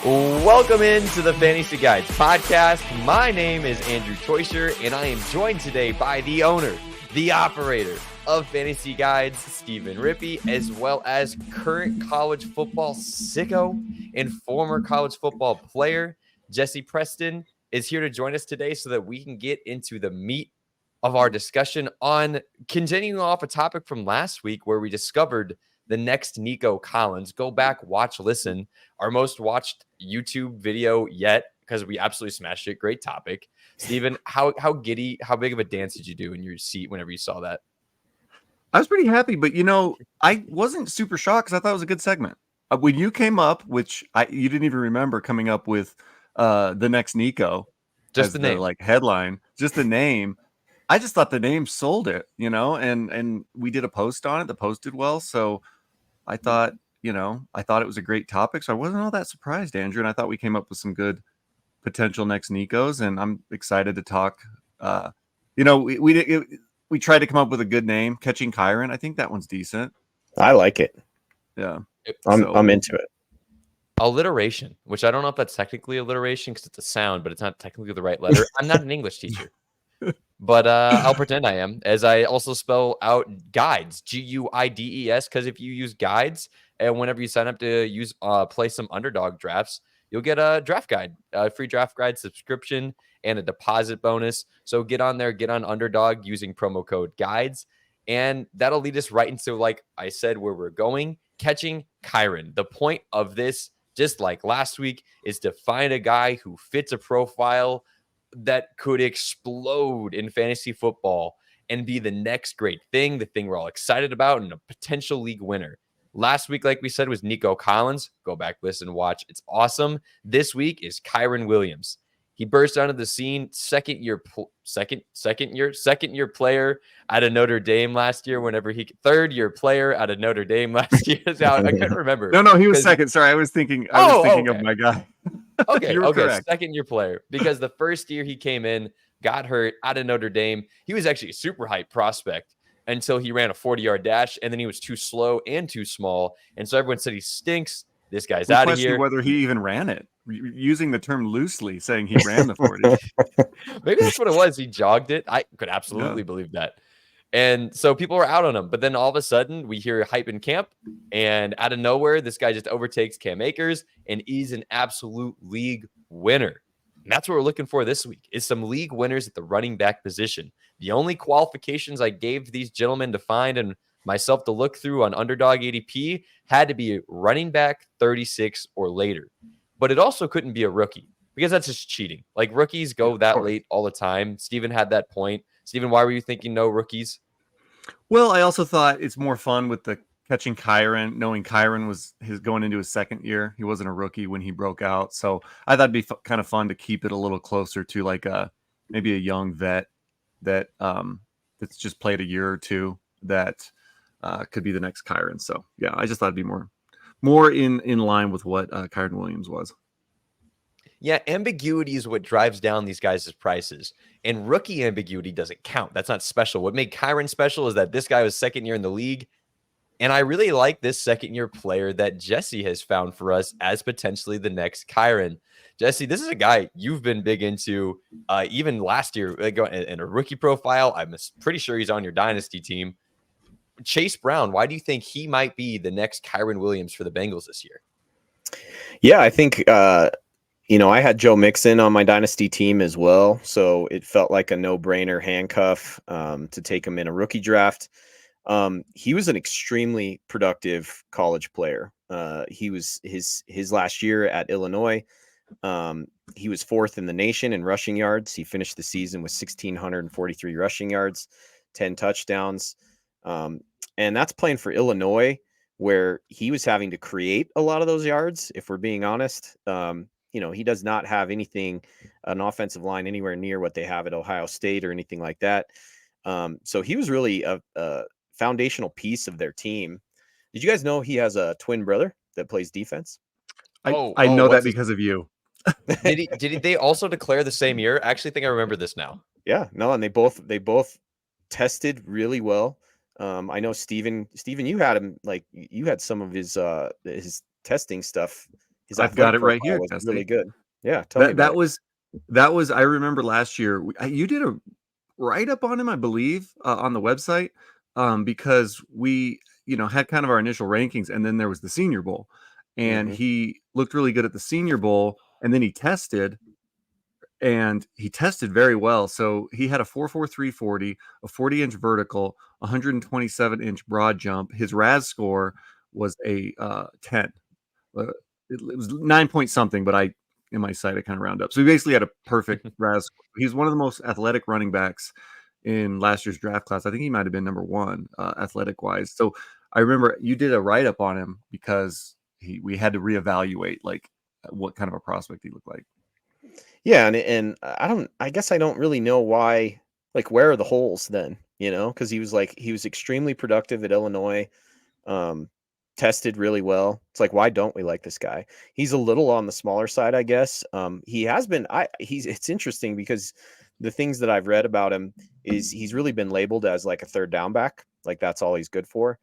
Welcome into the Fantasy Guides podcast. My name is Andrew Teuscher, and I am joined today by the owner, the operator of Fantasy Guides, Stephen Rippey, as well as current college football sicko and former college football player, Jesse Preston, is here to join us today so that we can get into the meat of our discussion on continuing off a topic from last week where we discovered the next Nico Collins. Go back, watch, listen. Our most watched YouTube video yet because we absolutely smashed it. Great topic. Steven, how big of a dance did you do in your seat whenever you saw that? I was pretty happy, but I wasn't super shocked because I thought it was a good segment. When you came up, which you didn't even remember coming up with the next Nico, just as the name, like headline, just the name. I just thought the name sold it, and we did a post on it. The post did well, so I thought, it was a great topic. So I wasn't all that surprised, Andrew, and I thought we came up with some good potential next Nikos, and I'm excited to talk. We tried to come up with a good name, Catching Kyren. I think that one's decent. I like it. Yeah, I'm into it. Alliteration, which I don't know if that's technically alliteration because it's a sound, but it's not technically the right letter. I'm not an English teacher. But I'll pretend I am, as I also spell out guides, Guides, because if you use guides and whenever you sign up to use play some underdog drafts, you'll get a draft guide, a free draft guide subscription, and a deposit bonus. So get on there, get on underdog using promo code guides, and that'll lead us right into, like I said, where we're going, Catching Kyren. The point of this, just like last week, is to find a guy who fits a profile that could explode in fantasy football and be the next great thing, the thing we're all excited about, and a potential league winner. Last week, like we said, was Nico Collins. Go back, listen, watch. It's awesome. This week is Kyren Williams. He burst onto the scene, second year player out of Notre Dame last year. Third year player out of Notre Dame last year. I couldn't remember. No, he was second. Sorry, I was thinking of my guy. Okay, second year player, because the first year he came in, got hurt out of Notre Dame. He was actually a super hype prospect until he ran a 40-yard dash, and then he was too slow and too small, and so everyone said he stinks. This guy's out of here. Whether he even ran it, using the term loosely, saying he ran the 40. Maybe that's what it was. He jogged it. I could absolutely believe that. And so people were out on him. But then all of a sudden, we hear hype in camp. And out of nowhere, this guy just overtakes Cam Akers. And he's an absolute league winner. And that's what we're looking for this week, is some league winners at the running back position. The only qualifications I gave these gentlemen to find and myself to look through on Underdog ADP had to be running back 36 or later. But it also couldn't be a rookie, because that's just cheating. Like, rookies go that late all the time. Steven had that point. Steven, why were you thinking no rookies? Well, I also thought it's more fun with the Catching Kyren, knowing Kyren was going into his second year. He wasn't a rookie when he broke out. So I thought it'd be kind of fun to keep it a little closer to like maybe a young vet that's just played a year or two that could be the next Kyren. So yeah, I just thought it'd be more in line with what Kyren Williams was. Yeah, ambiguity is what drives down these guys' prices. And rookie ambiguity doesn't count. That's not special. What made Kyren special is that this guy was second year in the league. And I really like this second-year player that Jesse has found for us as potentially the next Kyren. Jesse, this is a guy you've been big into even last year in a rookie profile. I'm pretty sure he's on your dynasty team. Chase Brown, why do you think he might be the next Kyren Williams for the Bengals this year? Yeah, I think I had Joe Mixon on my dynasty team as well, so it felt like a no-brainer handcuff to take him in a rookie draft. He was an extremely productive college player. He was his last year at Illinois. He was fourth in the nation in rushing yards. He finished the season with 1,643 rushing yards, 10 touchdowns. And that's playing for Illinois, where he was having to create a lot of those yards, if we're being honest. He does not have an offensive line anywhere near what they have at Ohio State or anything like that. So he was really a foundational piece of their team. Did you guys know he has a twin brother that plays defense? I know that because of you. Did they also declare the same year? I actually think I remember this now. Yeah, no, and they both tested really well. I know Steven, you had him, like, you had some of his testing stuff his I've got athletic it right profile here, was really Jesse. good. Yeah, tell me That about that it. was that was I remember last year you did a write up on him, I believe, on the website, because we had kind of our initial rankings, and then there was the Senior Bowl, and Hmm. he looked really good at the Senior Bowl, and then he tested. And he tested very well. So he had a 4.43 40, a 40-inch vertical, 127-inch broad jump. His RAS score was a 10. Uh, it was 9 point something, but in my site, I kind of round up. So he basically had a perfect RAS score. He's one of the most athletic running backs in last year's draft class. I think he might have been number one athletic wise. So I remember you did a write up on him because we had to reevaluate like what kind of a prospect he looked like. Yeah, and I guess I don't really know why. Like, where are the holes then? Because he was extremely productive at Illinois. Um, Tested really well. It's like, why don't we like this guy? He's a little on the smaller side, I guess. He has been. It's interesting because the things that I've read about him is he's really been labeled as like a third down back. Like, that's all he's good for.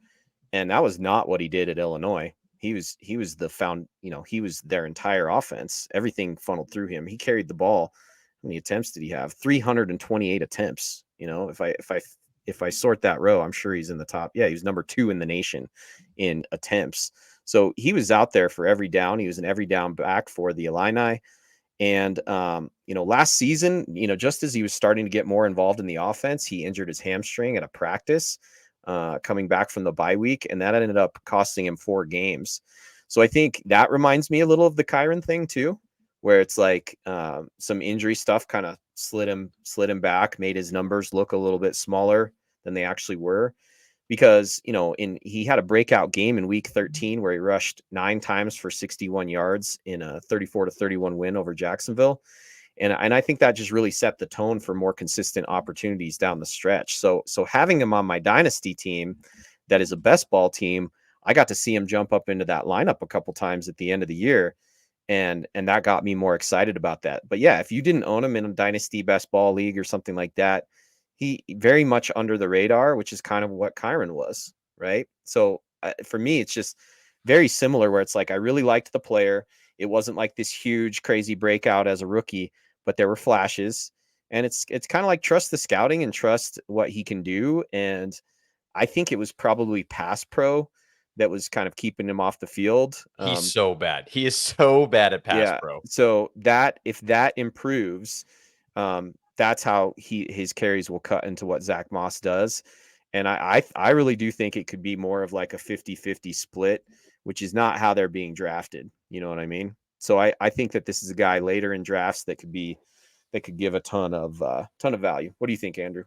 And that was not what he did at Illinois. He was he was their entire offense. Everything funneled through him. He carried the ball. How many attempts did he have? 328 attempts. If I sort that row, I'm sure he's in the top. Yeah, he was number 2 in the nation in attempts. So he was out there for every down. He was an every down back for the Illini. And last season, just as he was starting to get more involved in the offense, he injured his hamstring at a practice, coming back from the bye week, and that ended up costing him 4 games. So I think that reminds me a little of the Kyren thing too, where it's like some injury stuff kind of slid him back, made his numbers look a little bit smaller than they actually were. Because he had a breakout game in week 13 where he rushed 9 times for 61 yards in a 34-31 win over Jacksonville. And I think that just really set the tone for more consistent opportunities down the stretch. So having him on my dynasty team, that is a best ball team, I got to see him jump up into that lineup a couple times at the end of the year. And that got me more excited about that. But yeah, if you didn't own him in a dynasty best ball league or something like that, he very much under the radar, which is kind of what Kyren was, right? So for me, it's just very similar where it's like, I really liked the player. It wasn't like this huge, crazy breakout as a rookie, but there were flashes. And it's kind of like trust the scouting and trust what he can do. And I think it was probably pass pro that was kind of keeping him off the field. He's so bad. He is so bad at pass Yeah. pro. So if that improves, that's how his carries will cut into what Zach Moss does. And I really do think it could be more of like a 50-50 split, which is not how they're being drafted. You know what I mean? So I think that this is a guy later in drafts that could give a ton of value. What do you think, Andrew?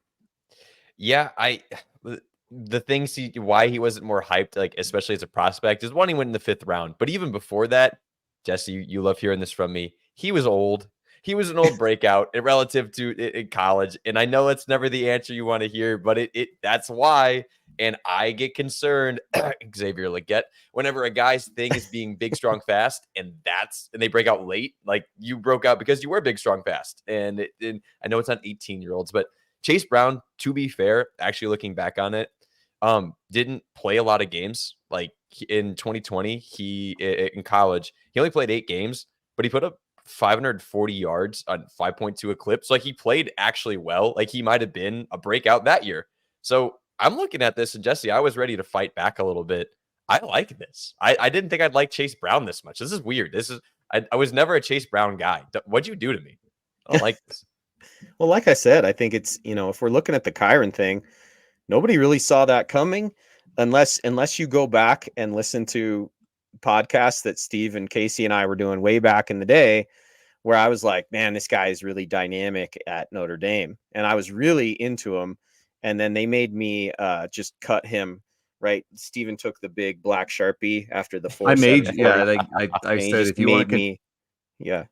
Yeah, the things why he wasn't more hyped, like especially as a prospect, is one, he went in the 5th round. But even before that, Jesse, you love hearing this from me. He was old. He was an old breakout relative to in college, and I know it's never the answer you want to hear, but that's why. And I get concerned, Xavier Leggett, whenever a guy's thing is being big, strong, fast, and they break out late. Like, you broke out because you were big, strong, fast, and I know it's not 18-year-olds, but Chase Brown, to be fair, actually looking back on it, didn't play a lot of games. Like, in 2020, in college, he only played 8 games, but he put up 540 yards on 5.2 a clip. So like, he played actually well. Like, he might have been a breakout that year. So I'm looking at this, and Jesse, I was ready to fight back a little bit. I like this. I didn't think I'd like Chase Brown this much. This is weird. I was never a Chase Brown guy. What'd you do to me? I don't like this. Well, like I said, I think it's, if we're looking at the Kyren thing, nobody really saw that coming unless you go back and listen to podcasts that Steve and Casey and I were doing way back in the day, where I was like, man, this guy is really dynamic at Notre Dame. And I was really into him. And then they made me just cut him, right? Steven took the big black Sharpie after the 4.7 I and he said just if you want made to me, yeah.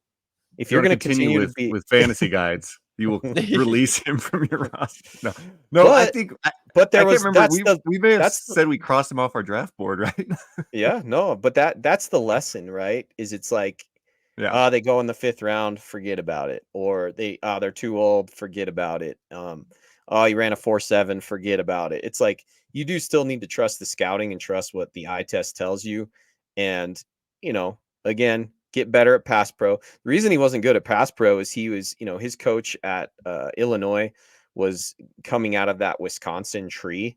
If you you're want to going to continue continue to be, with fantasy guides, you will release him from your roster. No, but, I think but there I can't was, remember. that's We may have that's the, said we crossed him off our draft board, right? yeah, no, but that's the lesson, right? Is it's like, Yeah. they go in the 5th round, forget about it. Or they're too old, forget about it. Oh, you ran a 4.7, forget about it. It's like, you do still need to trust the scouting and trust what the eye test tells you. And, again, get better at pass pro. The reason he wasn't good at pass pro is he was, his coach at Illinois was coming out of that Wisconsin tree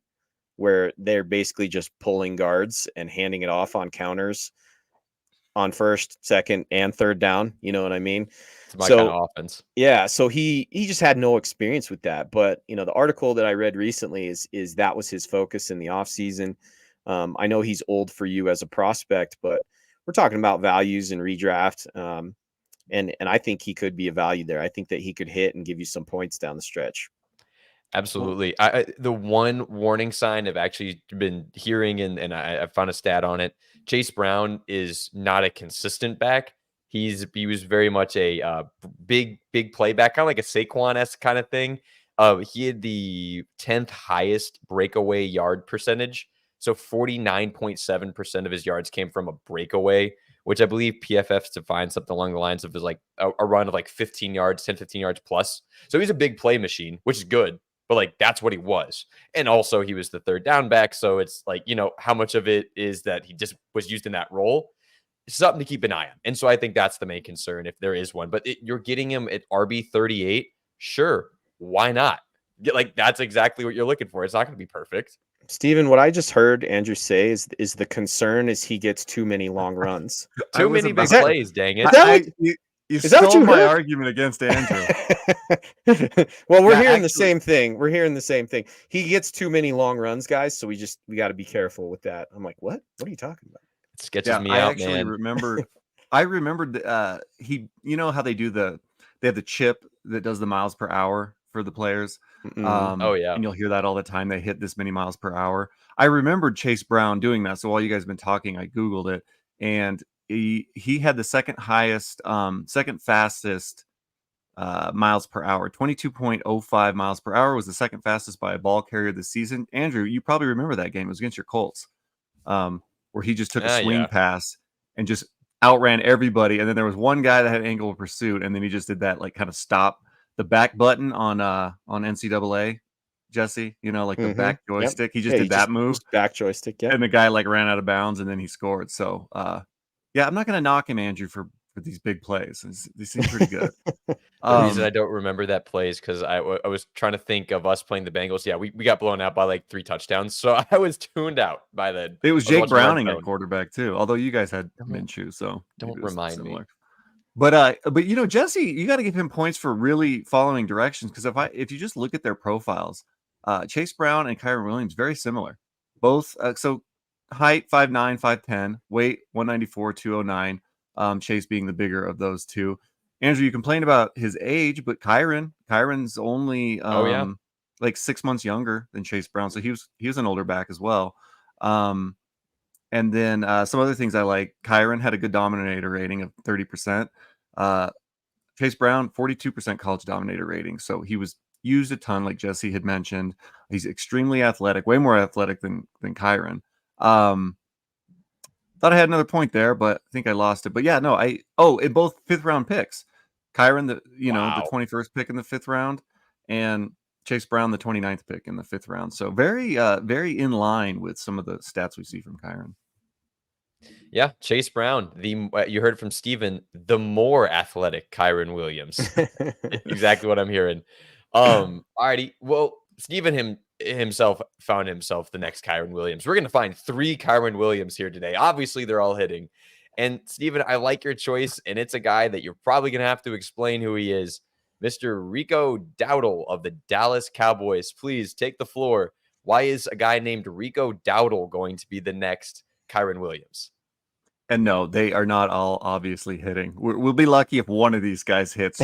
where they're basically just pulling guards and handing it off on counters on first, second, and third down. You know what I mean? It's my kind of offense. Yeah, so he just had no experience with that. But the article that I read recently is that was his focus in the offseason. I know he's old for you as a prospect, but we're talking about values and redraft. And I think he could be a value there. I think that he could hit and give you some points down the stretch. Absolutely. The one warning sign I've actually been hearing, and I found a stat on it. Chase Brown is not a consistent back. He was very much a big playback, kind of like a Saquon-esque kind of thing. He had the 10th highest breakaway yard percentage. So 49.7% of his yards came from a breakaway, which I believe PFF's defined something along the lines of is like a run of like 15 yards, 10, 15 yards plus. So he's a big play machine, which is good. But like that's what he was. And also he was the third down back. So it's like, how much of it is that he just was used in that role? It's something to keep an eye on. And so I think that's the main concern if there is one. But you're getting him at RB 38. Sure. Why not? That's exactly what you're looking for. It's not going to be perfect. Steven, what I just heard Andrew say is the concern is he gets too many long runs. Too many big plays, dang it. You stole my argument against Andrew. Well, we're hearing the same thing. We're hearing the same thing. He gets too many long runs, guys. So we got to be careful with that. I'm like, what? What are you talking about? It sketches me out, man. I remembered he, how they have the chip that does the miles per hour for the players. Oh yeah. And you'll hear that all the time. They hit this many miles per hour. I remembered Chase Brown doing that. So while you guys have been talking, I Googled it, and he had the second fastest miles per hour. 22.05 miles per hour was the second fastest by a ball carrier this season. Andrew, you probably remember that game. It was against your Colts, where he just took a swing pass and just outran everybody. And then there was one guy that had angle of pursuit, and then he just did that kind of stop the back button on NCAA. Jesse, the back joystick. Yep. He just did that move. Back joystick, yeah. And the guy ran out of bounds, and then he scored. So yeah, I'm not going to knock him, Andrew, for these big plays. They seem pretty good. The reason I don't remember that play is because I was trying to think of us playing the Bengals. Yeah, we got blown out by 3 touchdowns, so I was tuned out by then. It was Jake Browning at quarterback too, although you guys had Minshew, so don't remind me. But Jesse, you got to give him points for really following directions, because if you just look at their profiles, Chase Brown and Kyren Williams very similar, both so. Height 5'9", 5'10", weight 194, 209. Chase being the bigger of those two. Andrew, you complained about his age, but Kyren's only 6 months younger than Chase Brown, so he was an older back as well. And then some other things I like. Kyren had a good dominator rating of 30%. Chase Brown 42% college dominator rating, so he was used a ton, like Jesse had mentioned. He's extremely athletic, way more athletic than Kyren. Thought I had another point there, but I think I lost it. But yeah, no, in both 5th round picks, Kyren, the 21st pick in the 5th round, and Chase Brown, the 29th pick in the 5th round. So very, very in line with some of the stats we see from Kyren. Yeah, Chase Brown, you heard from Steven, the more athletic Kyren Williams. Exactly what I'm hearing. Alrighty. Well, Steven himself found himself the next Kyren Williams. We're going to find 3 Kyren Williams here today. Obviously, they're all hitting. And Steven, I like your choice, and it's a guy that you're probably going to have to explain who he is. Mr. Rico Dowdle of the Dallas Cowboys. Please take the floor. Why is a guy named Rico Dowdle going to be the next Kyren Williams? And no, they are not all obviously hitting. We'll be lucky if one of these guys hits.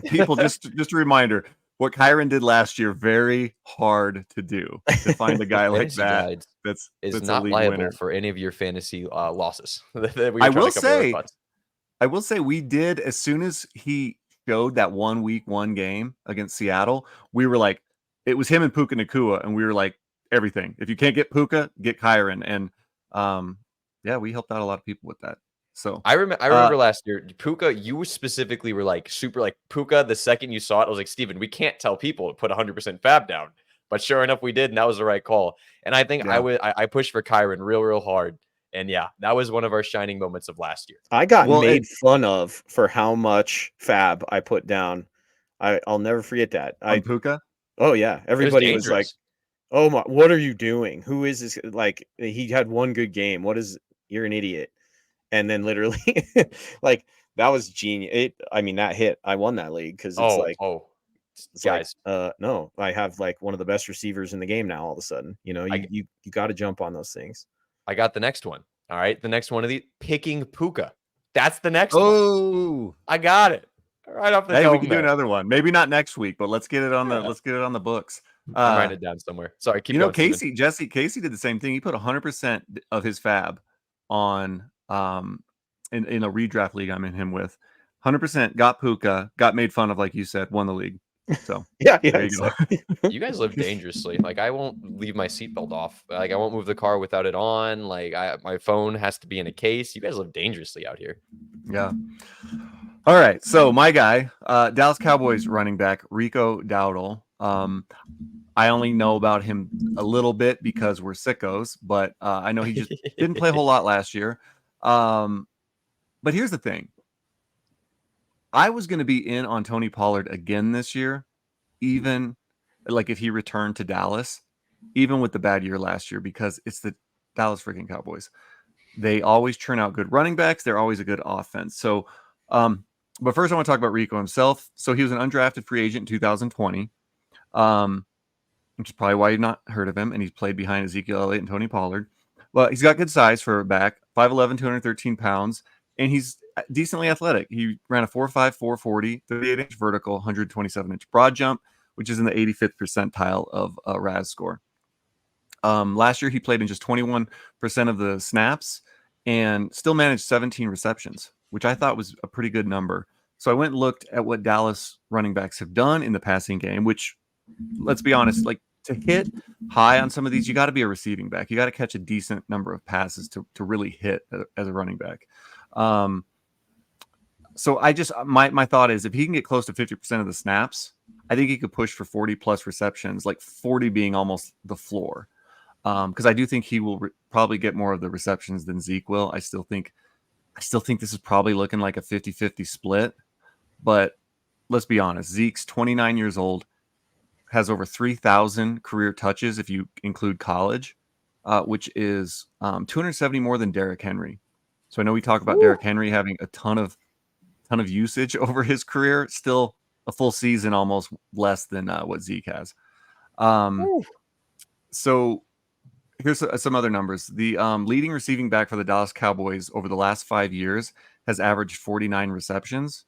People, just a reminder, what Kyren did last year, very hard to do, to find a guy like that. That's not liable winner for any of your fantasy losses. I will say we did, as soon as he showed that week 1 game against Seattle, we were like, it was him and Puka Nacua, and we were like, everything. If you can't get Puka, get Kyren. And yeah, we helped out a lot of people with that. So I remember last year, Puka, you specifically were super Puka. The second you saw it, I was like, Steven, we can't tell people to put 100% fab down. But sure enough, we did, and that was the right call. And I think I pushed for Kyren real hard. And yeah, that was one of our shining moments of last year. I got made fun of for how much fab I put down. I'll never forget that. On Puka? Oh yeah, everybody was like, dangerous. "Oh my, what are you doing? Who is this?" Like he had one good game. You're an idiot. And then literally, like that was genius. I mean, that hit. I won that league because it's guys, no, I have like one of the best receivers in the game now. All of a sudden, you got to jump on those things. I got the next one. All right, the next one of the picking Puka. That's the next one. Oh, I got it right off the hey, dome. we can do another one. Maybe not next week, but let's get it on the books. I'm writing it down somewhere. Sorry, keep going. Casey did the same thing. He put 100% of his fab on in a redraft league I'm in him with. 100% got Puka, got made fun of, like you said, won the league. So yeah, there you go. You guys live dangerously. Like I won't leave my seatbelt off. Like I won't move the car without it on. Like my phone has to be in a case. You guys live dangerously out here. Yeah. All right. So my guy, Dallas Cowboys running back Rico Dowdle. I only know about him a little bit because we're sickos, but I know he just didn't play a whole lot last year. But here's the thing. I was going to be in on Tony Pollard again this year, even like if he returned to Dallas, even with the bad year last year, because it's the Dallas freaking Cowboys. They always churn out good running backs. They're always a good offense. So, but first I want to talk about Rico himself. So he was an undrafted free agent in 2020, which is probably why you've not heard of him. And he's played behind Ezekiel Elliott and Tony Pollard. Well, he's got good size for a back, 5'11", 213 pounds, and he's decently athletic. He ran a 4.5, 440, 38-inch vertical, 127-inch broad jump, which is in the 85th percentile of RAS score. Last year, he played in just 21% of the snaps and still managed 17 receptions, which I thought was a pretty good number. So I went and looked at what Dallas running backs have done in the passing game, which, let's be honest, like to hit high on some of these, you got to be a receiving back. You got to catch a decent number of passes to really hit as a running back. So my thought is if he can get close to 50% of the snaps, I think he could push for 40 plus receptions, like 40 being almost the floor. Because I do think he will probably get more of the receptions than Zeke will. I still think this is probably looking like a 50-50 split. But let's be honest, Zeke's 29 years old, has over 3,000 career touches if you include college, which is 270 more than Derrick Henry. So I know we talk about Derrick Henry having a ton of usage over his career, still a full season almost less than what Zeke has. So here's some other numbers. The leading receiving back for the Dallas Cowboys over the last 5 years has averaged 49 receptions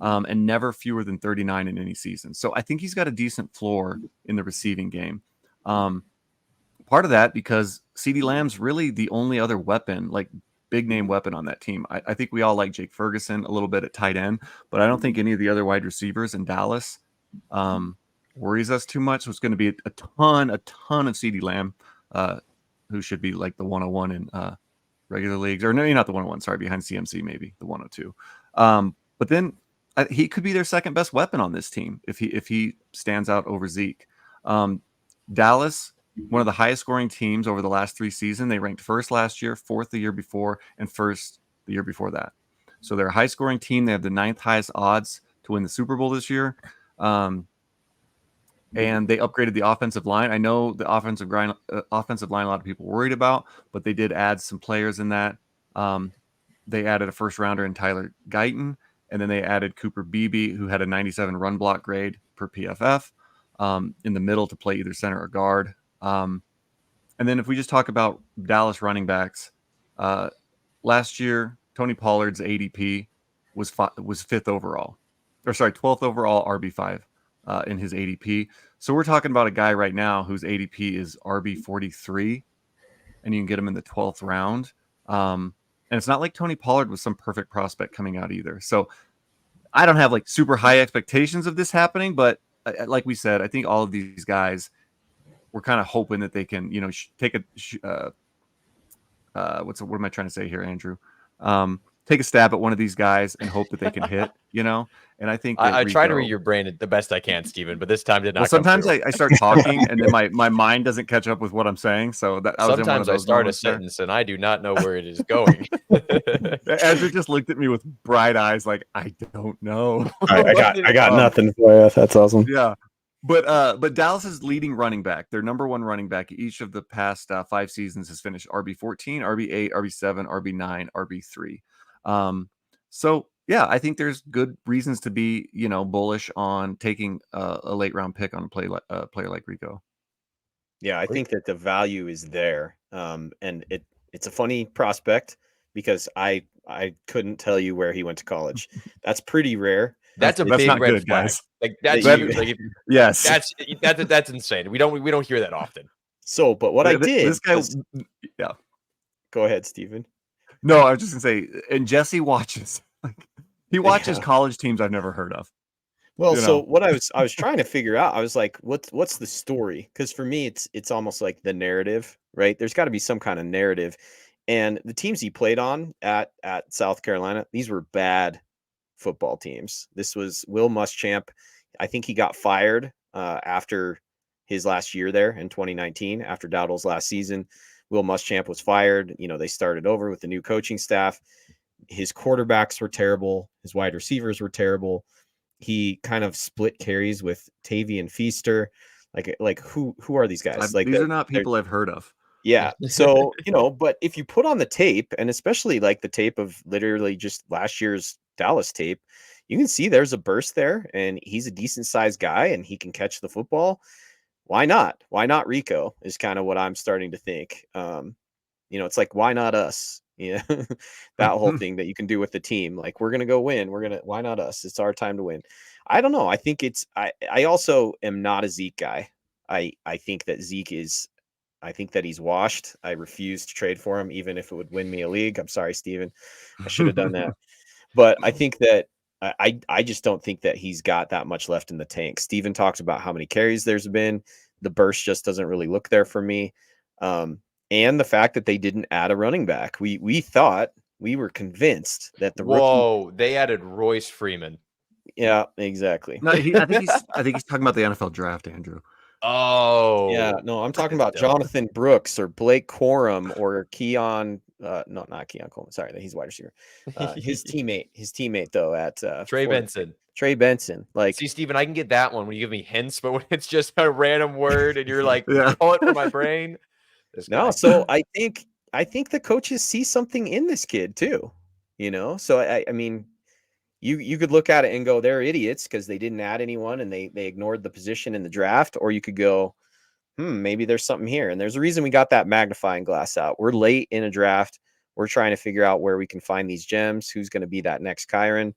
and never fewer than 39 in any season. So I think he's got a decent floor in the receiving game. Part of that because CeeDee Lamb's really the only other weapon, like big name weapon on that team. I think we all like Jake Ferguson a little bit at tight end, but I don't think any of the other wide receivers in Dallas worries us too much. So it's going to be a ton of CeeDee Lamb, who should be like the 101 in regular leagues, or no, not the 101. Sorry, behind CMC, maybe the 102. But then he could be their second best weapon on this team if he stands out over Zeke. Dallas, one of the highest scoring teams over the last 3 seasons. They ranked first last year, fourth the year before, and first the year before that. So they're a high scoring team. They have the 9th highest odds to win the Super Bowl this year. And they upgraded the offensive line. I know the offensive line a lot of people worried about, but they did add some players in that. They added a first rounder in Tyler Guyton, and then they added Cooper Beebe, who had a 97 run block grade per PFF, in the middle to play either center or guard. And then if we just talk about Dallas running backs, last year Tony Pollard's ADP was 5th overall, 12th overall RB5 in his ADP. So we're talking about a guy right now whose ADP is RB43, and you can get him in the 12th round. And it's not like Tony Pollard was some perfect prospect coming out either. So I don't have like super high expectations of this happening, but like we said, I think all of these guys, we're kind of hoping that they can, take what am I trying to say here, Andrew? take a stab at one of these guys and hope that they can hit, And I think that I try to Rico, read your brain the best I can, Steven, but this time did not well, come sometimes through. I start talking and then my mind doesn't catch up with what I'm saying. So that I was in one of Sometimes I those start a moments there. sentence and I do not know where it is going. Ezra just looked at me with bright eyes, like, I don't know. I got nothing for you. That's awesome. Yeah. But Dallas's leading running back, their number one running back, each of the past 5 seasons has finished RB14, RB8, RB7, RB9, RB3. So yeah, I think there's good reasons to be, bullish on taking a late round pick on a player like Rico. Yeah, I think that the value is there, and it's a funny prospect because I couldn't tell you where he went to college. That's pretty rare. That's That's big not red good, flag. guys. Like that's That huge. you- Like Yes. that's insane. We don't hear that often. So, but what I did, This guy, was- yeah. go ahead, Steven. No, I was just gonna say, and Jesse watches. He watches Yeah. college teams I've never heard of. Well, You so know. what I was trying to figure out, I was like, what's the story? Because for me, it's almost like the narrative, right? There's got to be some kind of narrative. And the teams he played on at South Carolina, these were bad football teams. This was Will Muschamp. I think he got fired after his last year there in 2019, after Dowdle's last season. Will Muschamp was fired. They started over with the new coaching staff. His quarterbacks were terrible. His wide receivers were terrible. He kind of split carries with Tavian Feaster. Like who are these guys? These are not people I've heard of. Yeah. So, but if you put on the tape, and especially like the tape of literally just last year's Dallas tape, you can see there's a burst there, and he's a decent sized guy and he can catch the football. Why not? Why not Rico is kind of what I'm starting to think. It's like, why not us? Yeah. That whole thing that you can do with the team. Like, we're going to go win. Why not us? It's our time to win. I don't know. I think I also am not a Zeke guy. I think that I think that he's washed. I refuse to trade for him, even if it would win me a league. I'm sorry, Steven. I should have done that. But I think that I just don't think that he's got that much left in the tank. Steven talked about how many carries there's been. The burst just doesn't really look there for me. And the fact that they didn't add a running back. We were convinced that the rookie. They added Royce Freeman. Yeah, exactly. No, I think he's talking about the NFL draft, Andrew. Oh, Yeah, no, I'm talking about Jonathan Brooks or Blake Corum or Keon. No, not Keon Coleman. Sorry, he's wide receiver. His teammate though at Trey Benson. Trey Benson. Like, see, Steven, I can get that one when you give me hints, but when it's just a random word and you're like, Yeah. call it for my brain. no, so I think the coaches see something in this kid too. So I mean, you could look at it and go, they're idiots because they didn't add anyone and they ignored the position in the draft, or you could go, maybe there's something here. And there's a reason we got that magnifying glass out. We're late in a draft. We're trying to figure out where we can find these gems. Who's going to be that next Kyren?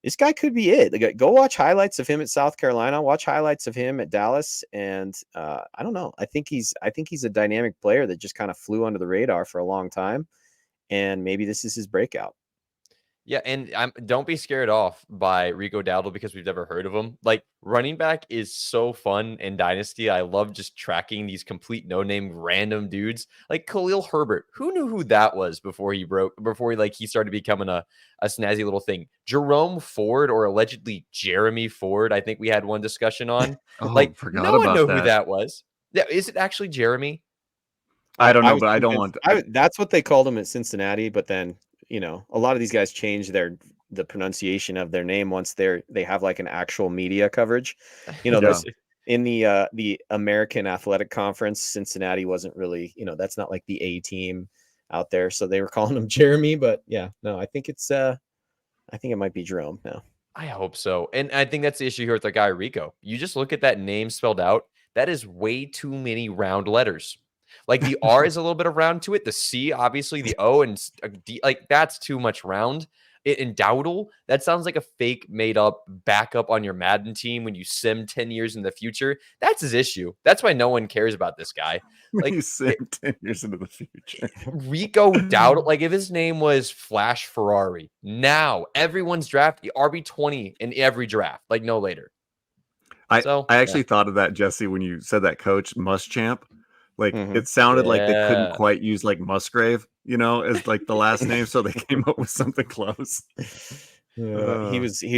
This guy could be it. Like, go watch highlights of him at South Carolina. Watch highlights of him at Dallas. And I don't know. I think he's a dynamic player that just kind of flew under the radar for a long time. And maybe this is his breakout. Yeah, and don't be scared off by Rico Dowdle because we've never heard of him. Like, running back is so fun in Dynasty. I love just tracking these complete no-name random dudes. Like Khalil Herbert. Who knew who that was before he started becoming a snazzy little thing? Jerome Ford, or allegedly Jeremy Ford, I think we had one discussion on. Forgot no one about knew that. who that was. Yeah, is it actually Jeremy? I don't know, but I don't want. That's what they called him at Cincinnati, but then a lot of these guys change the pronunciation of their name once they have like an actual media coverage. In the American Athletic Conference, Cincinnati wasn't really, that's not like the A team out there, so they were calling him Jeremy. But yeah, no, I think it might be Jerome now. I hope so. And I think that's the issue here with the guy Rico. You just look at that name spelled out. That is way too many round letters. Like, the R is a little bit of round to it. The C, obviously, the O and D, like, that's too much round. In Dowdle, that sounds like a fake made up backup on your Madden team when you sim 10 years in the future. That's his issue. That's why no one cares about this guy. When like, you sim 10 years into the future. Rico Dowdle, like, if his name was Flash Ferrari, now everyone's drafting RB20 in every draft, like, no later. I actually thought of that, Jesse, when you said that coach Muschamp, Like Mhm. it sounded like they couldn't Yeah. quite use like Musgrave, as like the last name, so they came up with something close. He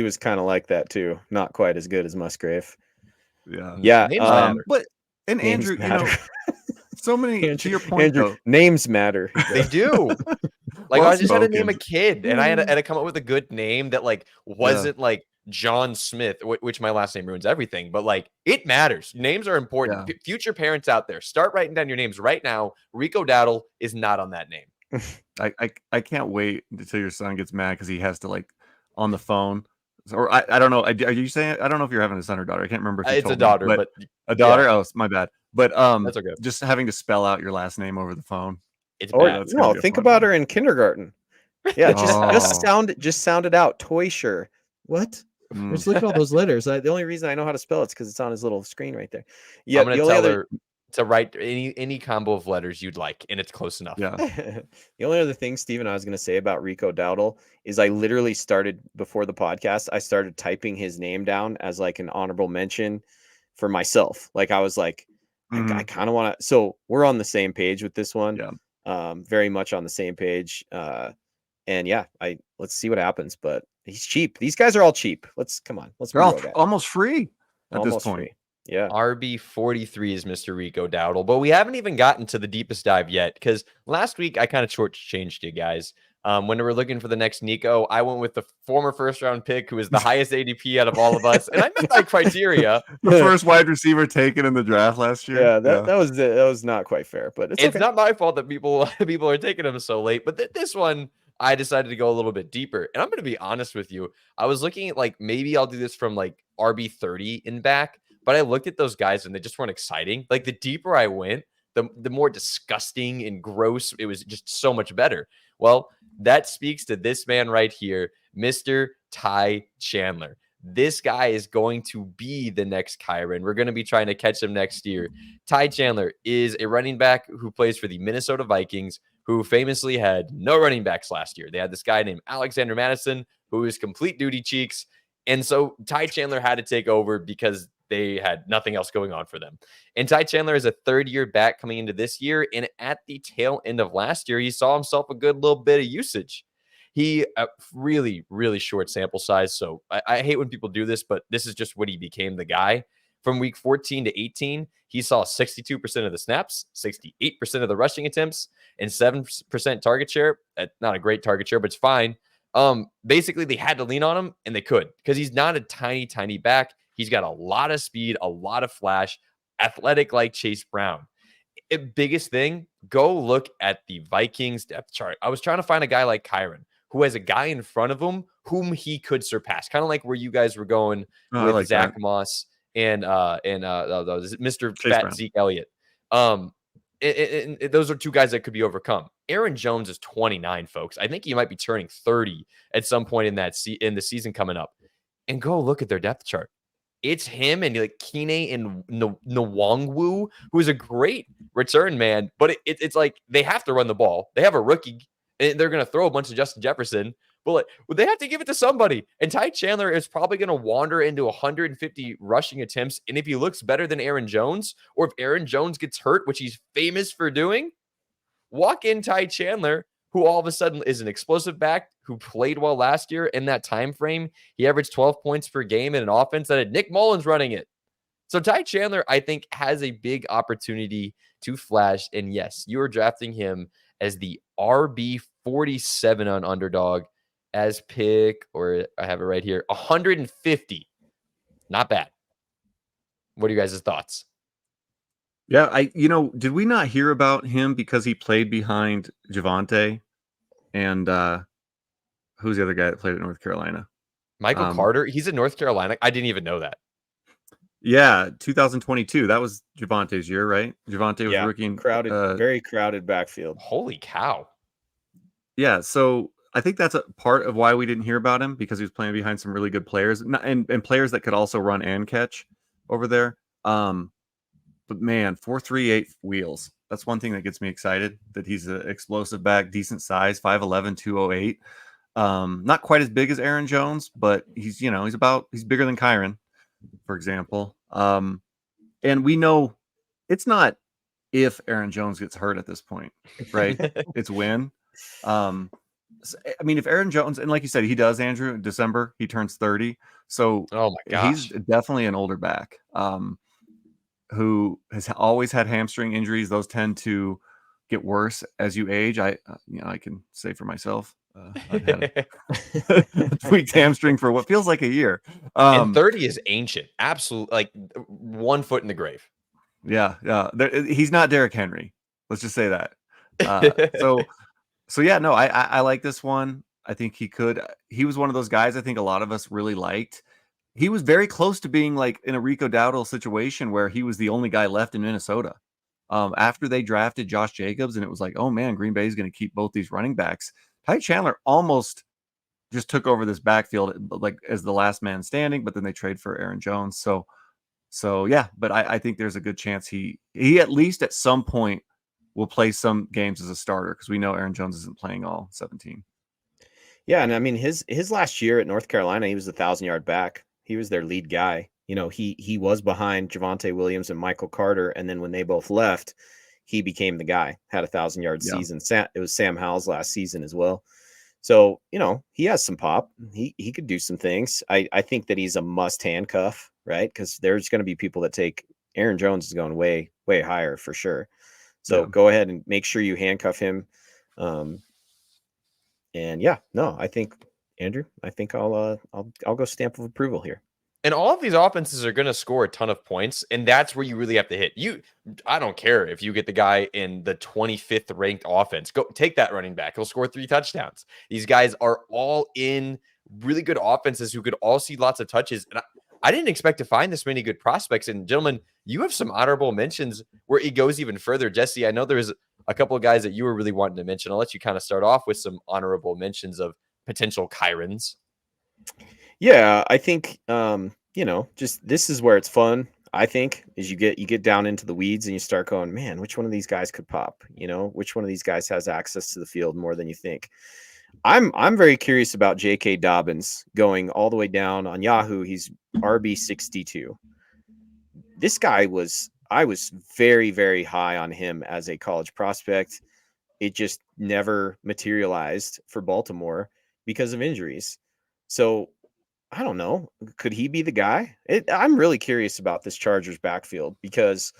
was kind of like that too. Not quite as good as Musgrave. Yeah. Yeah. Names matter. But and Names Andrew, matter. so many to your point Andrew, though. names matter. They do. Like Well I just had to name a spoken. kid, and I had to come up with a good name that like Yeah. wasn't like John Smith, which my last name ruins everything. But like it matters. Names are important. Yeah. Future parents out there, start writing down your names right now. Rico Dowdle is not on that name. I can't wait until your son gets mad because he has to like on the phone. Or I don't know. Are you saying I don't know if you're having a son or daughter? I can't remember if you It's told a daughter, me, but a daughter. yeah, Oh, my bad. But that's okay. just having to spell out your last name over the phone. It's Or bad. That's gonna no, be a think fun about one. her in kindergarten. Yeah, Oh. just sound it out. Toy sure. What? Mm. Just look at all those letters. The only reason I know how to spell it's because it's on his little screen right there. Yeah, I'm gonna the only tell other her to write any combo of letters you'd like, and it's close enough. Yeah. the only other thing, Steven, I was gonna say about Rico Dowdle is I literally started before the podcast, I started typing his name down as like an honorable mention for myself. Like I was like, I Mhm. kind of want to. So we're on the same page with this one. Yeah. Very much on the same page. And yeah, let's see what happens. But he's cheap. These guys are all cheap. Let's be They're all real, guys. almost free at this Almost point. free. Yeah. RB43 is Mr. Rico Dowdle, but we haven't even gotten to the deepest dive yet because last week I kind of shortchanged you guys. When we were looking for the next Nico, I went with the former first round pick who is the highest ADP out of all of us, and I met that criteria. The first wide receiver taken in the draft last year. Yeah, that was not quite fair, but it's okay. Not my fault that people are taking him so late, but this one I decided to go a little bit deeper. And I'm going to be honest with you. I was looking at like maybe I'll do this from like RB30 and back, but I looked at those guys and they just weren't exciting. Like the deeper I went, the more disgusting and gross it was, just so much better. Well, that speaks to this man right here, Mr. Ty Chandler. This guy is going to be the next Kyren. We're going to be trying to catch him next year. Ty Chandler is a running back who plays for the Minnesota Vikings, who famously had no running backs last year. They had this guy named Alexander Madison, who was complete duty cheeks. And so Ty Chandler had to take over because they had nothing else going on for them. And Ty Chandler is a third-year back coming into this year. And at the tail end of last year, he saw himself a good little bit of usage. He really, really short sample size. So I hate when people do this, but this is just what he became the guy. From week 14 to 18, he saw 62% of the snaps, 68% of the rushing attempts, and 7% target share. Not a great target share, but it's fine. Basically, they had to lean on him, and they could because he's not a tiny, tiny back. He's got a lot of speed, a lot of flash, athletic like Chase Brown. Biggest thing, go look at the Vikings depth chart. I was trying to find a guy like Kyren who has a guy in front of him whom he could surpass, kind of like where you guys were going with like Zach that. Moss and Mr. Chase Fat Brown. Zeke Elliott. And those are two guys that could be overcome. Aaron Jones is 29, folks. I think he might be turning 30 at some point in the season coming up. And go look at their depth chart. It's him and like Kine and Nwangwu, who is a great return man, but it's like they have to run the ball. They have a rookie, and they're going to throw a bunch of Justin Jefferson, but like, they have to give it to somebody. And Ty Chandler is probably going to wander into 150 rushing attempts. And if he looks better than Aaron Jones, or if Aaron Jones gets hurt, which he's famous for doing, walk in Ty Chandler, who all of a sudden is an explosive back who played well last year in that time frame. He averaged 12 points per game in an offense that had Nick Mullins running it. So Ty Chandler, I think, has a big opportunity to flash. And yes, you are drafting him as the RB47 on Underdog as pick, or I have it right here, 150. Not bad. What are you guys' thoughts? Yeah, did we not hear about him because he played behind Javonte and who's the other guy that played at North Carolina? Michael Carter. He's in North Carolina. I didn't even know that. Yeah, 2022. That was Javonte's year, right? Javonte was rookie. Very crowded backfield. Holy cow. Yeah, so I think that's a part of why we didn't hear about him, because he was playing behind some really good players and players that could also run and catch over there. But man, 4.38 wheels. That's one thing that gets me excited, that he's an explosive back, decent size, 5'11", 208. Not quite as big as Aaron Jones, but he's bigger than Kyren, for example. And we know it's not if Aaron Jones gets hurt at this point, right? It's when. I mean, if Aaron Jones, and like you said, he does, Andrew, in December, he turns 30. So Oh my he's gosh. definitely an older back who has always had hamstring injuries. Those tend to get worse as you age. I can say for myself, I've had a tweaked hamstring for what feels like a year. And 30 is ancient. Absolutely. Like 1 foot in the grave. Yeah. He's not Derrick Henry. Let's just say that. So yeah, no, I like this one. I think he was one of those guys I think a lot of us really liked. He was very close to being like in a Rico Dowdle situation where he was the only guy left in Minnesota. After they drafted Josh Jacobs, and it was like, oh man, Green Bay is going to keep both these running backs. Ty Chandler almost just took over this backfield like as the last man standing, but then they trade for Aaron Jones. So yeah, but I think there's a good chance he at least at some point will play some games as a starter because we know Aaron Jones isn't playing all 17. Yeah, and I mean his last year at North Carolina, he was the 1,000-yard back. He was their lead guy. He was behind Javonte Williams and Michael Carter, and then when they both left, he became the guy. Had a 1,000-yard season. It was Sam Howell's last season as well. So he has some pop. He could do some things. I think that he's a must handcuff, right? Because there's going to be people that take Aaron Jones is going way higher for sure. So go ahead and make sure you handcuff him. And yeah, no, I think Andrew, I'll go stamp of approval here. And all of these offenses are going to score a ton of points, and that's where you really have to hit. I don't care if you get the guy in the 25th ranked offense. Go take that running back. He'll score 3 touchdowns. These guys are all in really good offenses who could all see lots of touches. And I didn't expect to find this many good prospects. And gentlemen, you have some honorable mentions where it goes even further. Jesse, I know there's a couple of guys that you were really wanting to mention. I'll let you kind of start off with some honorable mentions of potential Kyrens. Yeah, I think just this is where it's fun. I think is you get down into the weeds and you start going, man, which one of these guys could pop? Which one of these guys has access to the field more than you think? I'm very curious about J.K. Dobbins going all the way down on Yahoo. He's RB 62. This guy I was very, very high on him as a college prospect. It just never materialized for Baltimore because of injuries. So I don't know. Could he be the guy? I'm really curious about this Chargers backfield because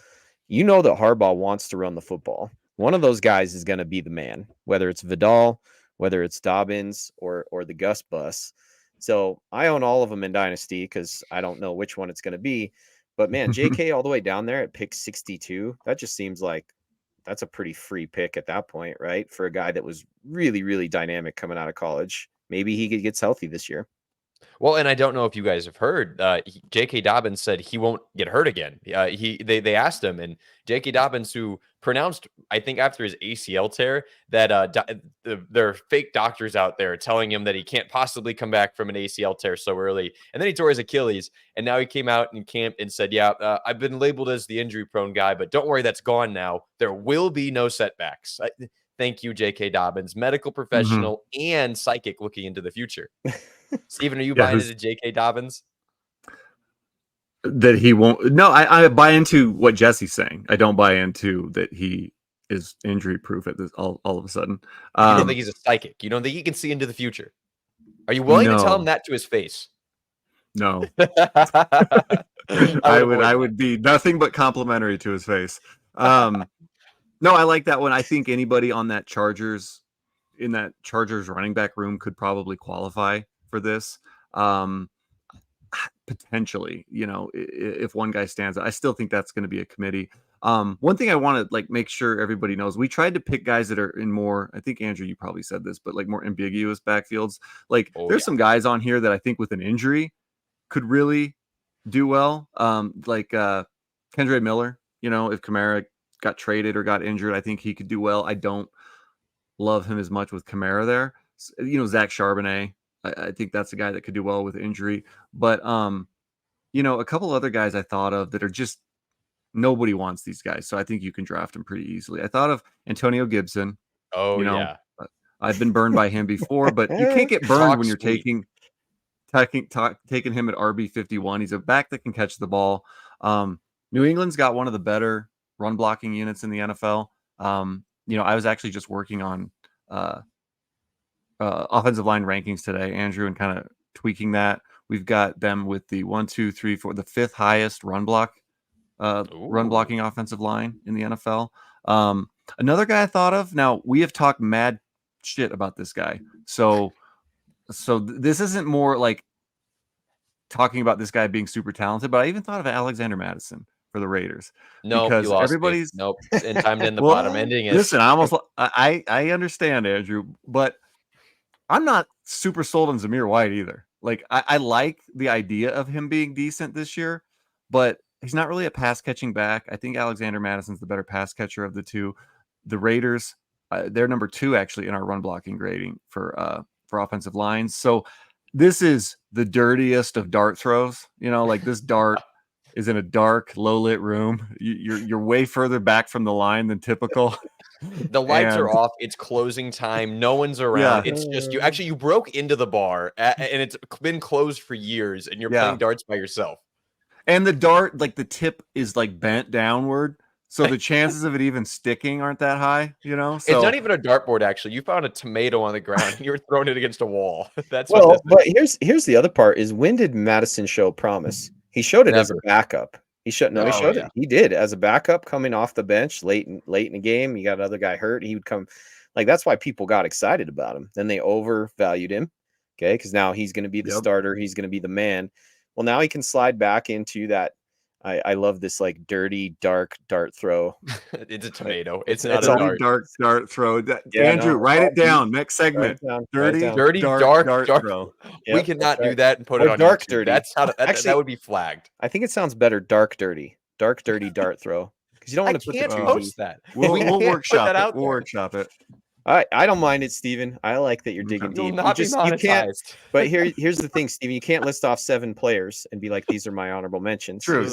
that Harbaugh wants to run the football. One of those guys is going to be the man, whether it's Vidal, whether it's Dobbins or the Gus bus. So I own all of them in Dynasty because I don't know which one it's going to be. But man, JK all the way down there at pick 62, that just seems like that's a pretty free pick at that point, right? For a guy that was really, really dynamic coming out of college. Maybe he gets healthy this year. Well, and I don't know if you guys have heard, J.K. Dobbins said he won't get hurt again. They asked him, and J.K. Dobbins, who pronounced, I think after his ACL tear, that there are fake doctors out there telling him that he can't possibly come back from an ACL tear so early. And then he tore his Achilles, and now he came out in camp and said, I've been labeled as the injury-prone guy, but don't worry, that's gone now. There will be no setbacks. Thank you, J.K. Dobbins, medical professional and psychic looking into the future. Steven, are you buying into J.K. Dobbins? That he won't. No, I buy into what Jesse's saying. I don't buy into that he is injury proof at this all of a sudden. You don't think he's a psychic? You don't think he can see into the future? Are you willing to tell him that to his face? No. I would be nothing but complimentary to his face. No, I like that one. I think anybody on that Chargers running back room could probably qualify for this. Potentially, if one guy stands out. I still think that's going to be a committee. One thing I want to make sure everybody knows, we tried to pick guys that are in more, I think Andrew, you probably said this, but more ambiguous backfields. There's some guys on here that I think with an injury could really do well. Kendre Miller, if Kamara got traded or got injured, I think he could do well. I don't love him as much with Kamara there. Zach Charbonnet, I think that's a guy that could do well with injury. But, a couple other guys I thought of that are just nobody wants these guys. So I think you can draft them pretty easily. I thought of Antonio Gibson. Oh, yeah. I've been burned by him before, but you can't get burned when you're taking him at RB 51. He's a back that can catch the ball. New England's got one of the better run blocking units in the NFL. I was actually just working on offensive line rankings today, Andrew, and kind of tweaking that. We've got them with the 1, 2, 3, 4, the 5th highest run blocking offensive line in the NFL. Another guy I thought of. Now, we have talked mad shit about this guy, so this isn't more like talking about this guy being super talented, but I even thought of Alexander Madison for the Raiders. Nope, because you lost everybody's me. Nope, and timed in the Well, bottom ending. Listen, I understand, Andrew, but I'm not super sold on Zamir White either. Like, I like the idea of him being decent this year, but he's not really a pass catching back. I think Alexander Madison's the better pass catcher of the two. The Raiders, they're number 2 actually in our run blocking grading for offensive lines. So this is the dirtiest of dart throws. Like this dart is in a dark, low lit room. You're way further back from the line than typical. The lights are off. It's closing time. No one's around. Yeah. It's just you. Actually, you broke into the bar, and it's been closed for years, and you're playing darts by yourself. And the dart, like the tip is like bent downward, so the chances of it even sticking aren't that high. So It's not even a dartboard. Actually, you found a tomato on the ground, and you were throwing it against a wall. That's well. But here's the other part: is when did Madison show promise? He showed it as a backup. He showed it. He did as a backup coming off the bench late in the game. You got another guy hurt. He would come, like that's why people got excited about him. Then they overvalued him, okay? Because now he's going to be the starter. He's going to be the man. Well, now he can slide back into that. I love this like dirty, dark dart throw. It's a tomato. It's not a dart. Dark dart throw. Andrew, write it down. Next segment. Dirty, dark throw. We cannot do that and put it on dark YouTube. dirty. That's how that would be flagged. I think it sounds better. Dark dirty dart throw. Because you don't want to put the post that. We'll workshop it. We'll workshop it. I don't mind it, Steven. I like that you're digging deep. You can't. But here's the thing, Steven. You can't list off 7 players and be like, these are my honorable mentions. True.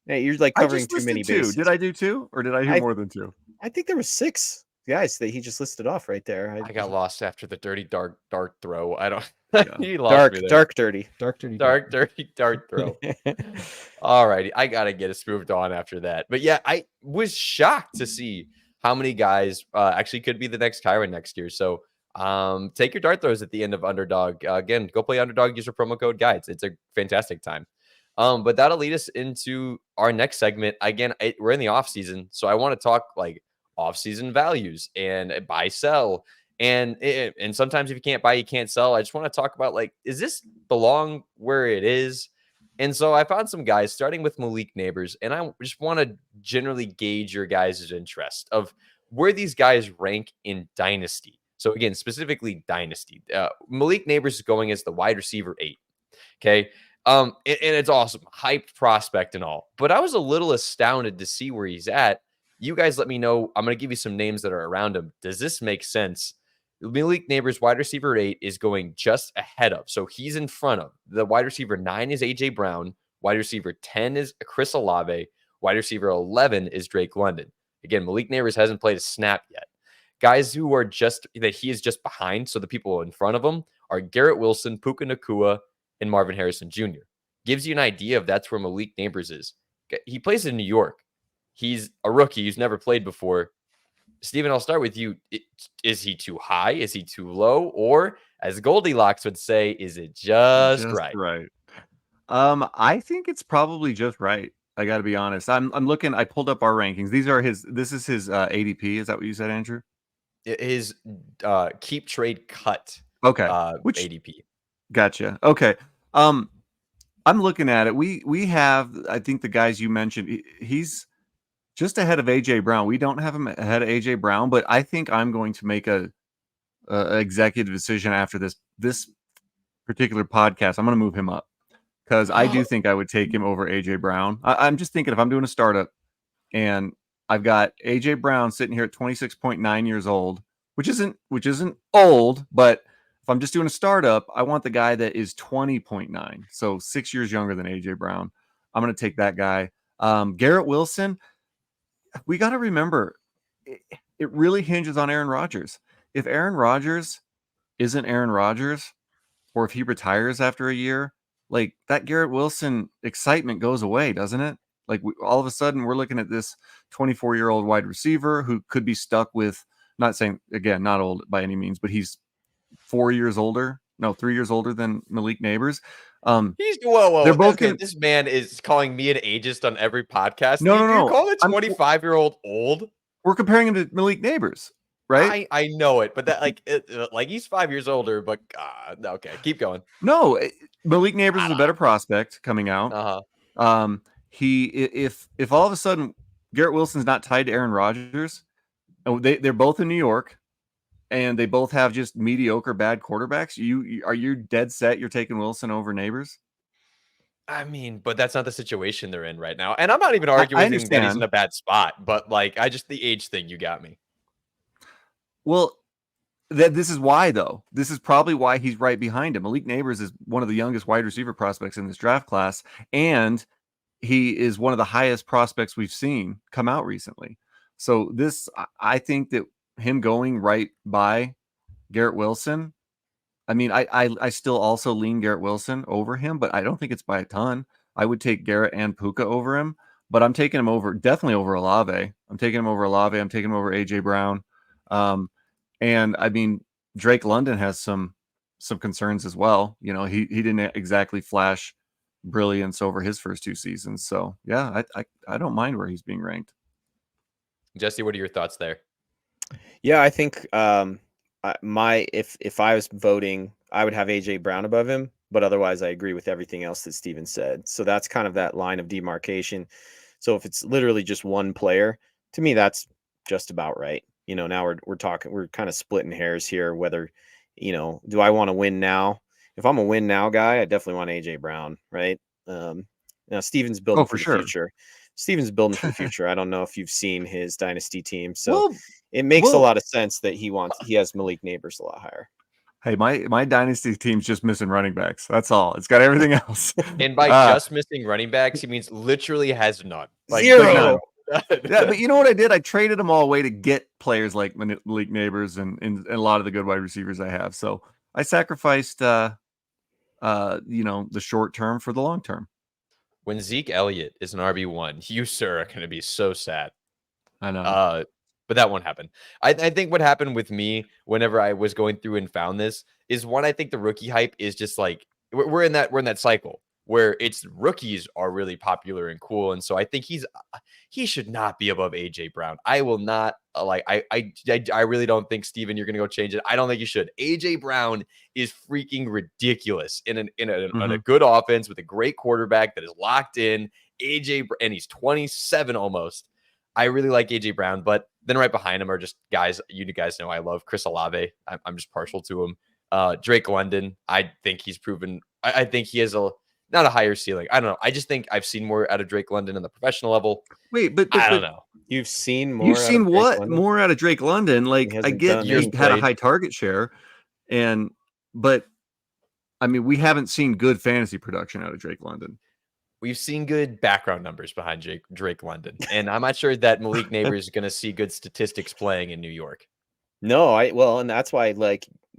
You're like covering too many bases. Did I do 2, or did I hear more than 2? I think there was 6 guys that he just listed off right there. I got lost after the dirty dart throw. I don't. He lost me there. Dark dirty dart throw. All righty, I gotta get us moved on after that. But yeah, I was shocked to see how many guys actually could be the next Kyren next year. So take your dart throws at the end of Underdog. Again, go play Underdog. Use your promo code guides. It's a fantastic time. But that'll lead us into our next segment. Again, we're in the off season, so I want to talk like off season values and buy, sell, and sometimes if you can't buy, you can't sell. I just want to talk about like, is this belong where it is? And so I found some guys starting with Malik Neighbors, and I just want to generally gauge your guys' interest of where these guys rank in Dynasty. So again, specifically Dynasty. Malik Neighbors is going as the wide receiver 8. Okay. And it's awesome. Hyped prospect and all. But I was a little astounded to see where he's at. You guys let me know. I'm going to give you some names that are around him. Does this make sense? Malik Neighbors, wide receiver 8, is going just ahead of. So he's in front of. The wide receiver 9 is A.J. Brown. Wide receiver 10 is Chris Olave. Wide receiver 11 is Drake London. Again, Malik Neighbors hasn't played a snap yet. Guys who are that he is just behind, so the people in front of him are Garrett Wilson, Puka Nacua, and Marvin Harrison Jr. Gives you an idea of that's where Malik Neighbors is. He plays in New York. He's a rookie. He's never played before. Steven, I'll start with you. Is he too high? Is he too low? Or, as Goldilocks would say, is it just right? I think it's probably just right. I got to be honest. I'm looking. I pulled up our rankings. This is his ADP. Is that what you said, Andrew? His keep trade cut. Okay. Which ADP? Gotcha. Okay. I'm looking at it. We have. I think the guys you mentioned. He's just ahead of AJ Brown. We don't have him ahead of AJ Brown, but I think I'm going to make a executive decision after this particular podcast. I'm going to move him up because I do think I would take him over AJ Brown. I'm just thinking if I'm doing a startup and I've got AJ Brown sitting here at 26.9 years old, which isn't old, but if I'm just doing a startup, I want the guy that is 20.9, so 6 years younger than AJ Brown. I'm going to take that guy. Garrett Wilson. We got to remember, it really hinges on Aaron Rodgers. If Aaron Rodgers isn't Aaron Rodgers, or if he retires after a year, like that Garrett Wilson excitement goes away, doesn't it? Like all of a sudden, we're looking at this 24-year-old wide receiver who could be stuck with. Not saying again, not old by any means, but he's 3 years older than Malik Neighbors. He's whoa. They're both Okay, this man is calling me an ageist on every podcast. No. You're calling a 25-year-old old? We're comparing him to Malik Neighbors, right? I know it, but that like he's 5 years older. But okay, keep going. No, Malik Neighbors is a better prospect coming out. If all of a sudden Garrett Wilson's not tied to Aaron Rodgers, they're both in New York, and they both have just mediocre bad quarterbacks. Are you dead set? You're taking Wilson over Neighbors? I mean, but that's not the situation they're in right now. And I'm not even arguing that he's in a bad spot, but like the age thing, you got me. Well, this is why though. This is probably why he's right behind him. Malik Neighbors is one of the youngest wide receiver prospects in this draft class, and he is one of the highest prospects we've seen come out recently. So I think that him going right by Garrett Wilson, I mean, I still also lean Garrett Wilson over him, but I don't think it's by a ton. I would take Garrett and Puka over him, but I'm taking him definitely over Olave. I'm taking him over AJ Brown. And I mean, Drake London has some concerns as well. You know, he didn't exactly flash brilliance over his first 2 seasons. So yeah, I don't mind where he's being ranked. Jesse, what are your thoughts there? Yeah, I think if I was voting, I would have AJ Brown above him, but otherwise I agree with everything else that Steven said. So that's kind of that line of demarcation. So if it's literally just one player, to me that's just about right. You know, now we're kind of splitting hairs here whether, you know, do I want to win now? If I'm a win now guy, I definitely want AJ Brown, right? Now Steven's building for the future. Steven's building for the future. I don't know if you've seen his dynasty team. So it makes a lot of sense that he has Malik Neighbors a lot higher. Hey, my dynasty team's just missing running backs. That's all. It's got everything else. And by just missing running backs, he means literally has none. Like, 0. Yeah, but you know what I did? I traded them all away to get players like Malik Neighbors and a lot of the good wide receivers I have. So I sacrificed, you know, the short term for the long term. When Zeke Elliott is an RB1, you, sir, are going to be so sad. I know. But that won't happen. I think what happened with me whenever I was going through and found this is one, I think the rookie hype is just like, we're in that cycle where it's rookies are really popular and cool. And so I think he should not be above AJ Brown. I will not I really don't think, Steven, you're going to go change it. I don't think you should. AJ Brown is freaking ridiculous in a good offense with a great quarterback that is locked in. And he's 27 almost. I really like AJ Brown, but then right behind him are just guys you guys know I love. Chris Olave, I'm just partial to him. Drake London, I think he's proven. I think he has not a higher ceiling. I don't know. I just think I've seen more out of Drake London on the professional level. Wait, but I don't know. You've seen more. You've seen what more out of Drake London? Like I get he had a high target share, but I mean we haven't seen good fantasy production out of Drake London. We've seen good background numbers behind Drake London, and I'm not sure that Malik Neighbors is going to see good statistics playing in New York. No, and that's why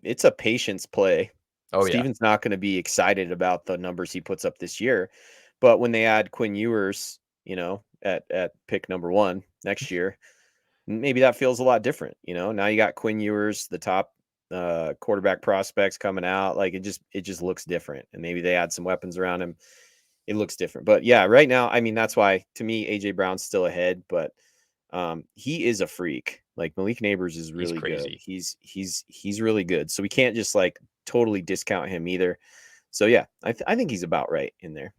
it's a patience play. Oh, Steven's not going to be excited about the numbers he puts up this year, but when they add Quinn Ewers, you know, at pick number 1 next year, maybe that feels a lot different. You know, now you got Quinn Ewers, the top quarterback prospects coming out. Like it just looks different, and maybe they add some weapons around him. It looks different. But yeah, right now, I mean, that's why to me, AJ Brown's still ahead, but he is a freak. Like Malik Neighbors is really good. He's really good. So we can't just like totally discount him either. So yeah, I think he's about right in there.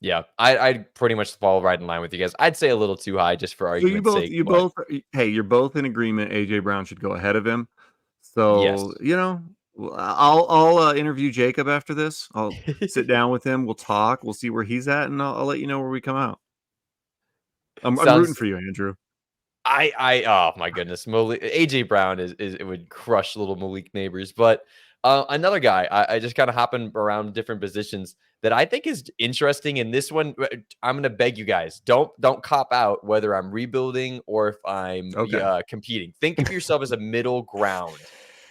Yeah, I pretty much fall right in line with you guys. I'd say a little too high just for argument's sake. You're both in agreement. AJ Brown should go ahead of him. So yes. You know, I'll interview Jacob after this. I'll sit down with him. We'll talk. We'll see where he's at, and I'll let you know where we come out. I'm rooting for you, Andrew. Oh my goodness, AJ Brown it would crush little Malik Neighbors, but another guy I just kind of hopping around different positions that I think is interesting in this one. I'm gonna beg you guys, don't cop out whether I'm rebuilding or if I'm competing. Think of yourself as a middle ground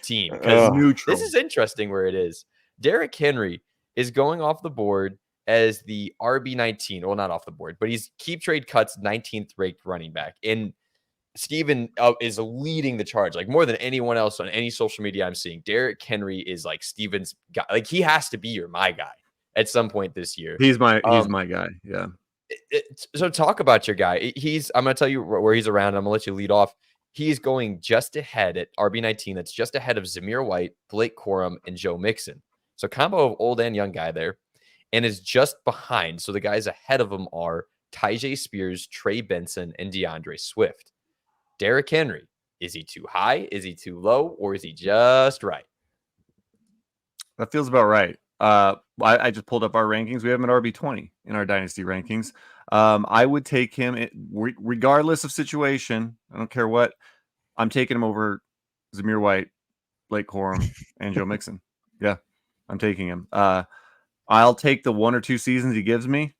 team because this is interesting where it is. Derrick Henry is going off the board as the RB19. Well, not off the board, but he's keep trade cuts 19th ranked running back. And Steven is leading the charge, like more than anyone else on any social media I'm seeing. Derrick Henry is like Steven's guy. Like he has to be my guy at some point this year. He's my guy. Yeah. So talk about your guy. I'm going to tell you where he's around. I'm going to let you lead off. He's going just ahead at RB19. That's just ahead of Zamir White, Blake Corum, and Joe Mixon. So combo of old and young guy there. And is just behind. So the guys ahead of him are Tyjae Spears, Trey Benson, and DeAndre Swift. Derrick Henry, is he too high? Is he too low? Or is he just right? That feels about right. I just pulled up our rankings. We have him at RB20 in our dynasty rankings. I would take him regardless of situation. I don't care what. I'm taking him over Zamir White, Blake Corum, and Joe Mixon. Yeah, I'm taking him. I'll take the 1 or 2 seasons he gives me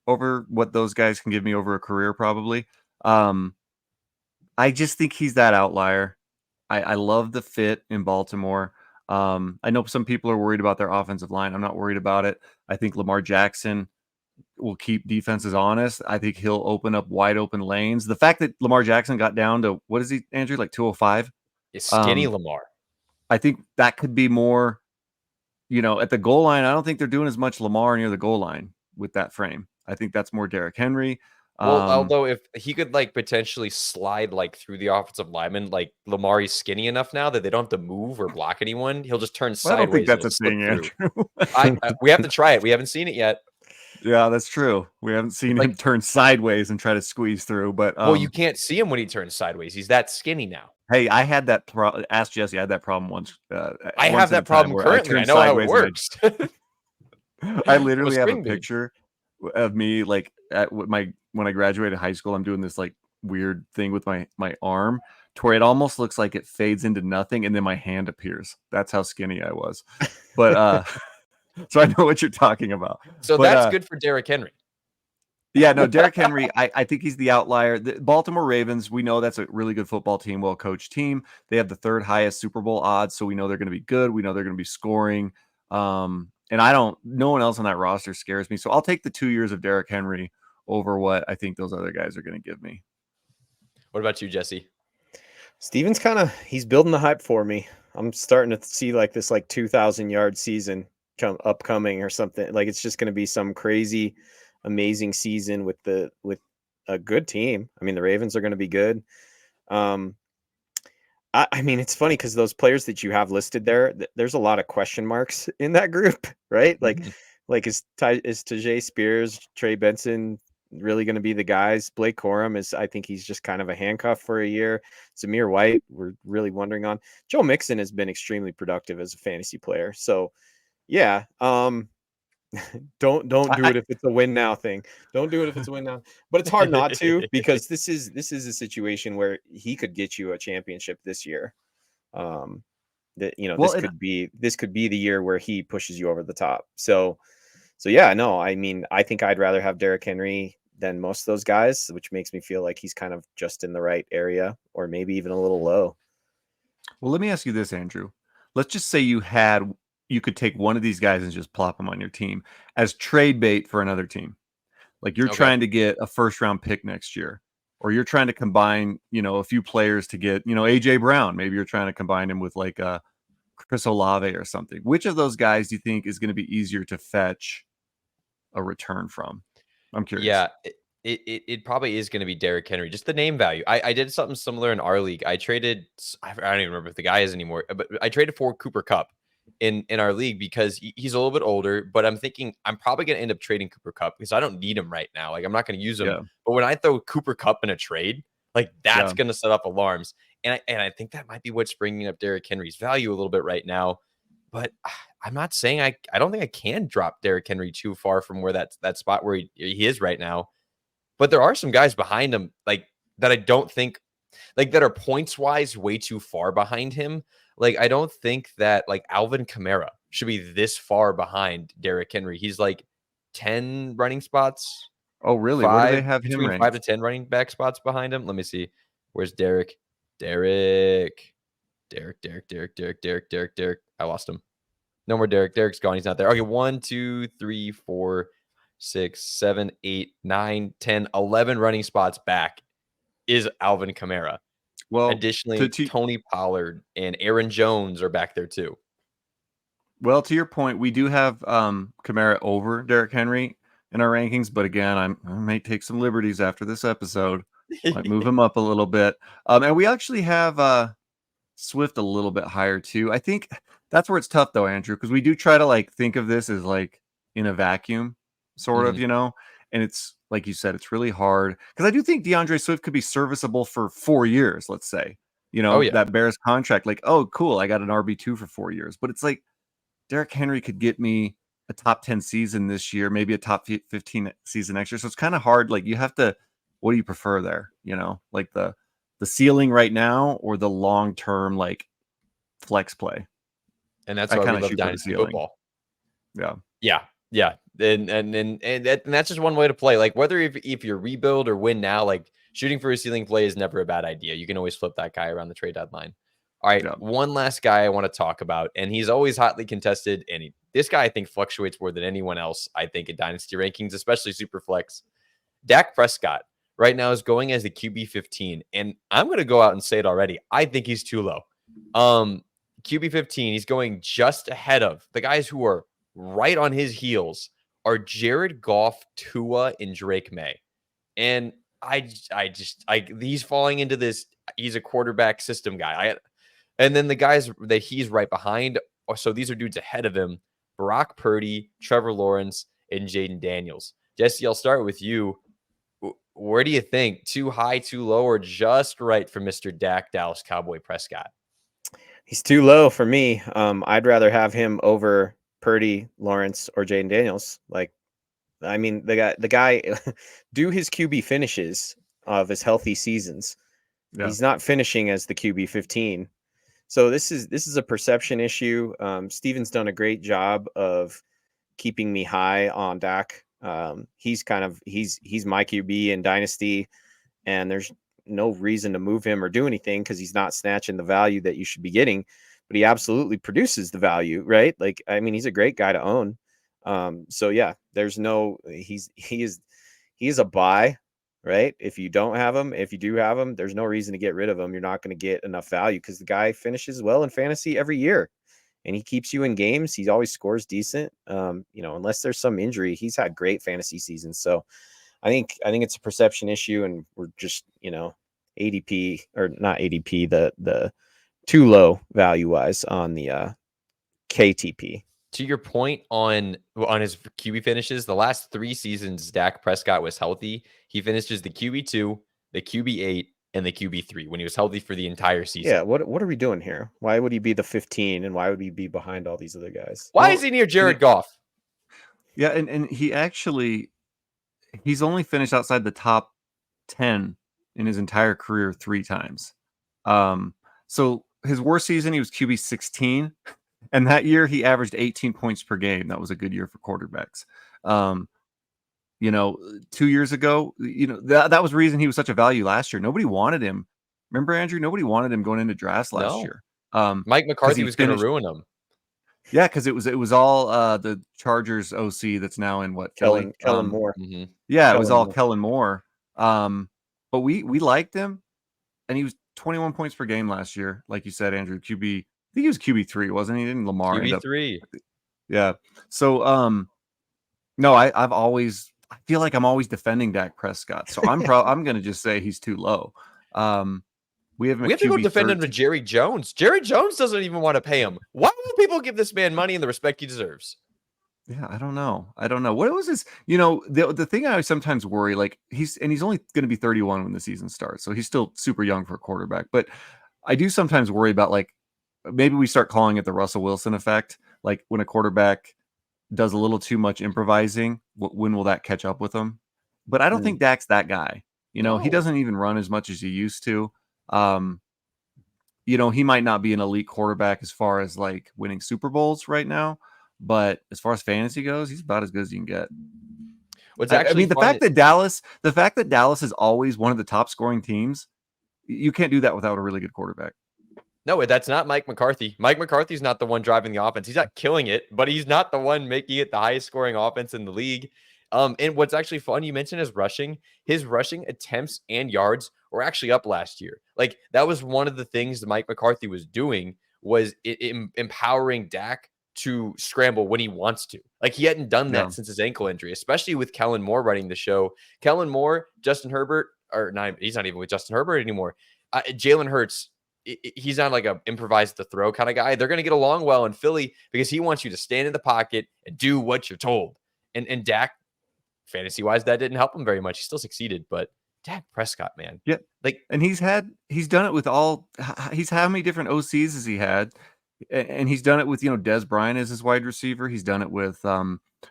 over what those guys can give me over a career, probably. I just think he's that outlier. I love the fit in Baltimore. I know some people are worried about their offensive line. I'm not worried about it. I think Lamar Jackson will keep defenses honest. I think he'll open up wide open lanes. The fact that Lamar Jackson got down to, what is he, Andrew, like 205? Is skinny Lamar. I think that could be more, at the goal line. I don't think they're doing as much Lamar near the goal line with that frame. I think that's more Derrick Henry. Well, although if he could potentially slide through the offensive lineman, Lamar is skinny enough now that they don't have to move or block anyone. He'll just turn sideways. I don't think that's a thing, Andrew. We have to try it. We haven't seen it yet. Yeah, that's true. We haven't seen him turn sideways and try to squeeze through. But well, you can't see him when he turns sideways. He's that skinny now. Hey, I had that ask Jesse. I had that problem once. I have that problem currently. I know how it works. I literally have a picture of me when I graduated high school. I'm doing this weird thing with my arm to where it almost looks like it fades into nothing and then my hand appears. That's how skinny I was. But so I know what you're talking about. So that's good for Derrick Henry. Yeah, no, Derrick Henry, I think he's the outlier. The Baltimore Ravens, we know that's a really good football team, well-coached team. They have the 3rd highest Super Bowl odds, so we know they're going to be good. We know they're going to be scoring. And no one else on that roster scares me. So I'll take the 2 years of Derrick Henry over what I think those other guys are going to give me. What about you, Jesse? Steven's he's building the hype for me. I'm starting to see this 2,000-yard season upcoming or something. It's just going to be some crazy, amazing season with a good team. I mean, the Ravens are going to be good. I mean, it's funny because those players that you have listed there's a lot of question marks in that group, right? Is Tyjae Spears, Trey Benson really going to be the guys? Blake Corum I think he's just kind of a handcuff for a year. Zamir White, we're really wondering on. Joe Mixon has been extremely productive as a fantasy player. So yeah, don't do it if it's a win now thing. Don't do it if it's a win now. But it's hard not to, because this is a situation where he could get you a championship this year. This could be the year where he pushes you over the top. So yeah, no, I mean, I think I'd rather have Derrick Henry than most of those guys, which makes me feel like he's kind of just in the right area, or maybe even a little low. Well, let me ask you this, Andrew. Let's just say you could take one of these guys and just plop them on your team as trade bait for another team. You're trying to get a 1st-round pick next year, or you're trying to combine, a few players to get, AJ Brown. Maybe you're trying to combine him with a Chris Olave or something. Which of those guys do you think is going to be easier to fetch a return from? I'm curious. Yeah, it probably is going to be Derrick Henry. Just the name value. I did something similar in our league. I don't even remember if the guy is anymore, but I traded for Cooper Kupp in our league because he's a little bit older, but I'm thinking I'm probably going to end up trading Cooper Kupp because I don't need him right now. I'm not going to use him. Yeah. But when I throw Cooper Kupp in a trade, that's going to set up alarms. And I think that might be what's bringing up Derrick Henry's value a little bit right now. But I'm not saying I don't think I can drop Derrick Henry too far from where that spot where he is right now. But there are some guys behind him that I don't think that are points wise way too far behind him. I don't think that Alvin Kamara should be this far behind Derrick Henry. He's 10 running spots. Oh, really? Where do they have him ranked? 5 to 10 running back spots behind him. Let me see. Where's Derrick? Derrick. I lost him. No more Derrick. Derrick's gone. He's not there. Okay, 1, 2, 3, 4, 6, 7, 8, 9, 10, 11 running spots back is Alvin Kamara. Well, Additionally, Tony Pollard and Aaron Jones are back there too. Well, to your point, we do have Kamara over Derrick Henry in our rankings, but again, I might take some liberties after this episode. Might move him up a little bit. And we actually have Swift a little bit higher too. I think that's where it's tough though, Andrew, because we do try to like think of this as like in a vacuum, sort of, and it's like you said, it's really hard because I do think DeAndre Swift could be serviceable for 4 years, let's say, that Bears contract, like, oh, cool, I got an RB2 for 4 years, but it's like Derrick Henry could get me a top 10 season this year, maybe a top 15 season next year. So it's kind of hard. Like you have to, what do you prefer there? Like the ceiling right now or the long-term like flex play. And that's why we love dynasty football. Yeah. And that's just one way to play. Like whether if you're rebuild or win now, like shooting for a ceiling play is never a bad idea. You can always flip that guy around the trade deadline. All right, one last guy I want to talk about, and he's always hotly contested. And this guy, I think, fluctuates more than anyone else, I think, in dynasty rankings, especially super flex. Dak Prescott right now is going as the QB 15, and I'm going to go out and say it already. I think he's too low. QB 15, he's going just ahead of the guys who are right on his heels are Jared Goff, Tua, and Drake May. And he's falling into this. He's a quarterback system guy. And then the guys that he's right behind, so these are dudes ahead of him, Brock Purdy, Trevor Lawrence, and Jaden Daniels. Jesse, I'll start with you. Where do you think? Too high, too low, or just right for Mr. Dak Dallas Cowboy Prescott? He's too low for me. I'd rather have him over Purdy, Lawrence, or Jaden Daniels. Like, I mean, the guy do his QB finishes of his healthy seasons. Yeah. He's not finishing as the QB 15. So this is a perception issue. Steven's done a great job of keeping me high on Dak. He's my QB in Dynasty, and there's no reason to move him or do anything because he's not snatching the value that you should be getting, but he absolutely produces the value, right? Like, I mean, he's a great guy to own. So yeah, he is a buy. Right? If you don't have him, if you do have him, there's no reason to get rid of him. You're not going to get enough value because the guy finishes well in fantasy every year and he keeps you in games. He always scores decent. Unless there's some injury, he's had great fantasy seasons. So I think it's a perception issue and we're just, ADP or not ADP, the too low value wise on the KTP. To your point on his QB finishes, the last 3 seasons Dak Prescott was healthy. He finishes the QB2, the QB8, and the QB3 when he was healthy for the entire season. Yeah, what are we doing here? Why would he be the 15 and why would he be behind all these other guys? Why is he near Jared Goff? Yeah, and he's only finished outside the top 10 in his entire career 3 times. So his worst season he was QB 16. And that year he averaged 18 points per game. That was a good year for quarterbacks. 2 years ago, that was the reason he was such a value last year. Nobody wanted him. Remember, Andrew? Nobody wanted him going into drafts last year. Mike McCarthy was going to ruin him. Yeah, because it was all the Chargers OC that's now in what? Kellen Moore. Mm-hmm. Yeah, it was all Kellen Moore. But we liked him, and he was 21 points per game last year. Like you said, Andrew, QB. I think he was QB3, wasn't he? Didn't Lamar QB3? Yeah. So, no, I feel like I'm always defending Dak Prescott. So I'm going to just say he's too low. We have to go defend him to Jerry Jones. Jerry Jones doesn't even want to pay him. Why would people give this man money and the respect he deserves? Yeah, I don't know. What was his? The thing I sometimes worry, like he's only going to be 31 when the season starts, so he's still super young for a quarterback. But I do sometimes worry about like. Maybe we start calling it the Russell Wilson effect. Like when a quarterback does a little too much improvising, when will that catch up with him? But I don't think Dak's that guy. He doesn't even run as much as he used to. He might not be an elite quarterback as far as like winning Super Bowls right now, but as far as fantasy goes, he's about as good as you can get. What's actually the fact that Dallas is always one of the top scoring teams, you can't do that without a really good quarterback. No, that's not Mike McCarthy. Mike McCarthy's not the one driving the offense. He's not killing it, but he's not the one making it the highest scoring offense in the league. And what's actually fun, you mentioned his rushing attempts and yards were actually up last year. Like that was one of the things that Mike McCarthy was doing, was empowering Dak to scramble when he wants to. Like he hadn't done that since his ankle injury, especially with Kellen Moore running the show. Kellen Moore, Justin Herbert, or not, he's not even with Justin Herbert anymore. Jalen Hurts, he's not like a improvise the throw kind of guy. They're going to get along well in Philly because he wants you to stand in the pocket and do what you're told. And Dak, fantasy wise, that didn't help him very much. He still succeeded, but Dak Prescott, man. Yeah. Like, and he's done it with how many different OCs has he had? And he's done it with, Des Bryant as his wide receiver. He's done it with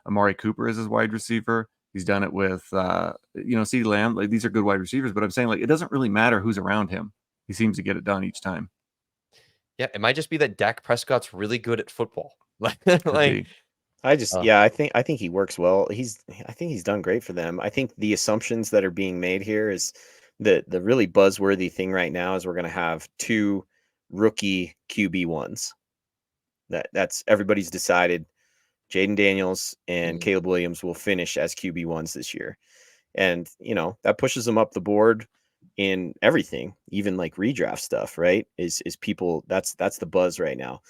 Amari Cooper as his wide receiver. He's done it with, CeeDee Lamb. Like, these are good wide receivers, but I'm saying, like, it doesn't really matter who's around him. He seems to get it done each time. Yeah, it might just be that Dak Prescott's really good at football. I think he works well. I think he's done great for them. I think the assumptions that are being made here is the really buzzworthy thing right now is we're going to have 2 rookie QB1s. That's everybody's decided. Jaden Daniels and Caleb Williams will finish as QB1s this year. And, that pushes them up the board in everything, even like redraft stuff, right? Is people, that's the buzz right now.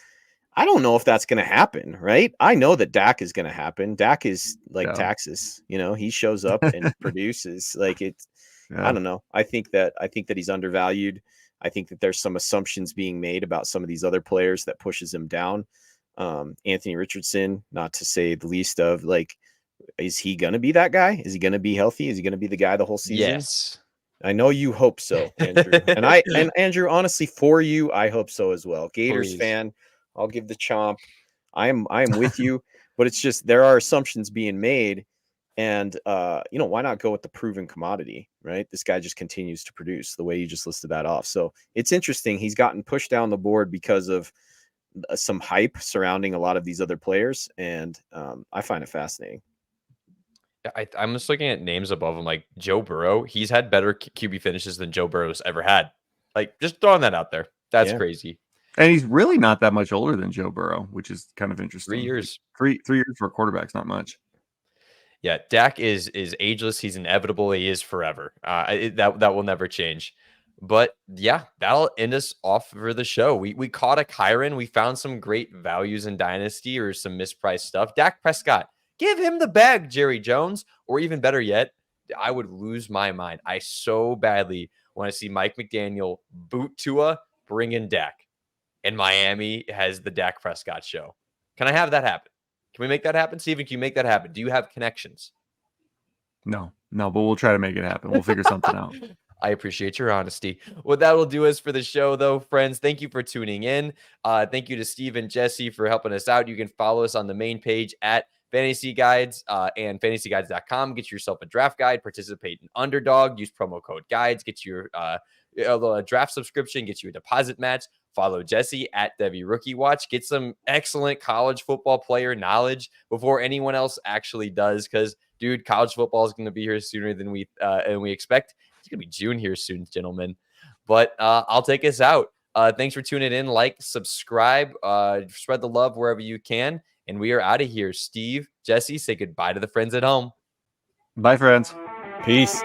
I don't know if that's going to happen, right? I know that Dak is going to happen. Dak is like taxes, he shows up and produces like it. I don't know. I think that he's undervalued. I think that there's some assumptions being made about some of these other players that pushes him down. Anthony Richardson, not to say the least of, like, is he going to be that guy? Is he going to be healthy? Is he going to be the guy the whole season? Yes. I know you hope so, Andrew. and Andrew, honestly, for you, I hope so as well. Gators fan, I'll give the chomp. I am with you, but it's just there are assumptions being made, and why not go with the proven commodity, right? This guy just continues to produce the way you just listed that off. So it's interesting. He's gotten pushed down the board because of some hype surrounding a lot of these other players, and I find it fascinating. I'm just looking at names above him, like Joe Burrow. He's had better QB finishes than Joe Burrow's ever had. Like, just throwing that out there. That's crazy. And he's really not that much older than Joe Burrow, which is kind of interesting. 3 years. 3 years for a quarterback's not much. Yeah, Dak is ageless. He's inevitable. He is forever. That will never change. But yeah, that'll end us off for the show. We caught a Kyren. We found some great values in Dynasty or some mispriced stuff. Dak Prescott, give him the bag, Jerry Jones. Or even better yet, I would lose my mind. I so badly want to see Mike McDaniel boot Tua, bring in Dak. And Miami has the Dak Prescott show. Can I have that happen? Can we make that happen? Steven, can you make that happen? Do you have connections? No, but we'll try to make it happen. We'll figure something out. I appreciate your honesty. Well, that will do us for the show, though, friends. Thank you for tuning in. Thank you to Steve and Jesse for helping us out. You can follow us on the main page at Fantasy Guides and fantasyguides.com. Get yourself a draft guide. Participate in Underdog. Use promo code GUIDES. Get your draft subscription. Get you a deposit match. Follow Jesse at Debbie Rookie Watch. Get some excellent college football player knowledge before anyone else actually does. Because, dude, college football is going to be here sooner than we expect. It's going to be June here soon, gentlemen. But I'll take us out. Thanks for tuning in. Like, subscribe, spread the love wherever you can. And we are out of here. Steve, Jesse, say goodbye to the friends at home. Bye, friends. Peace.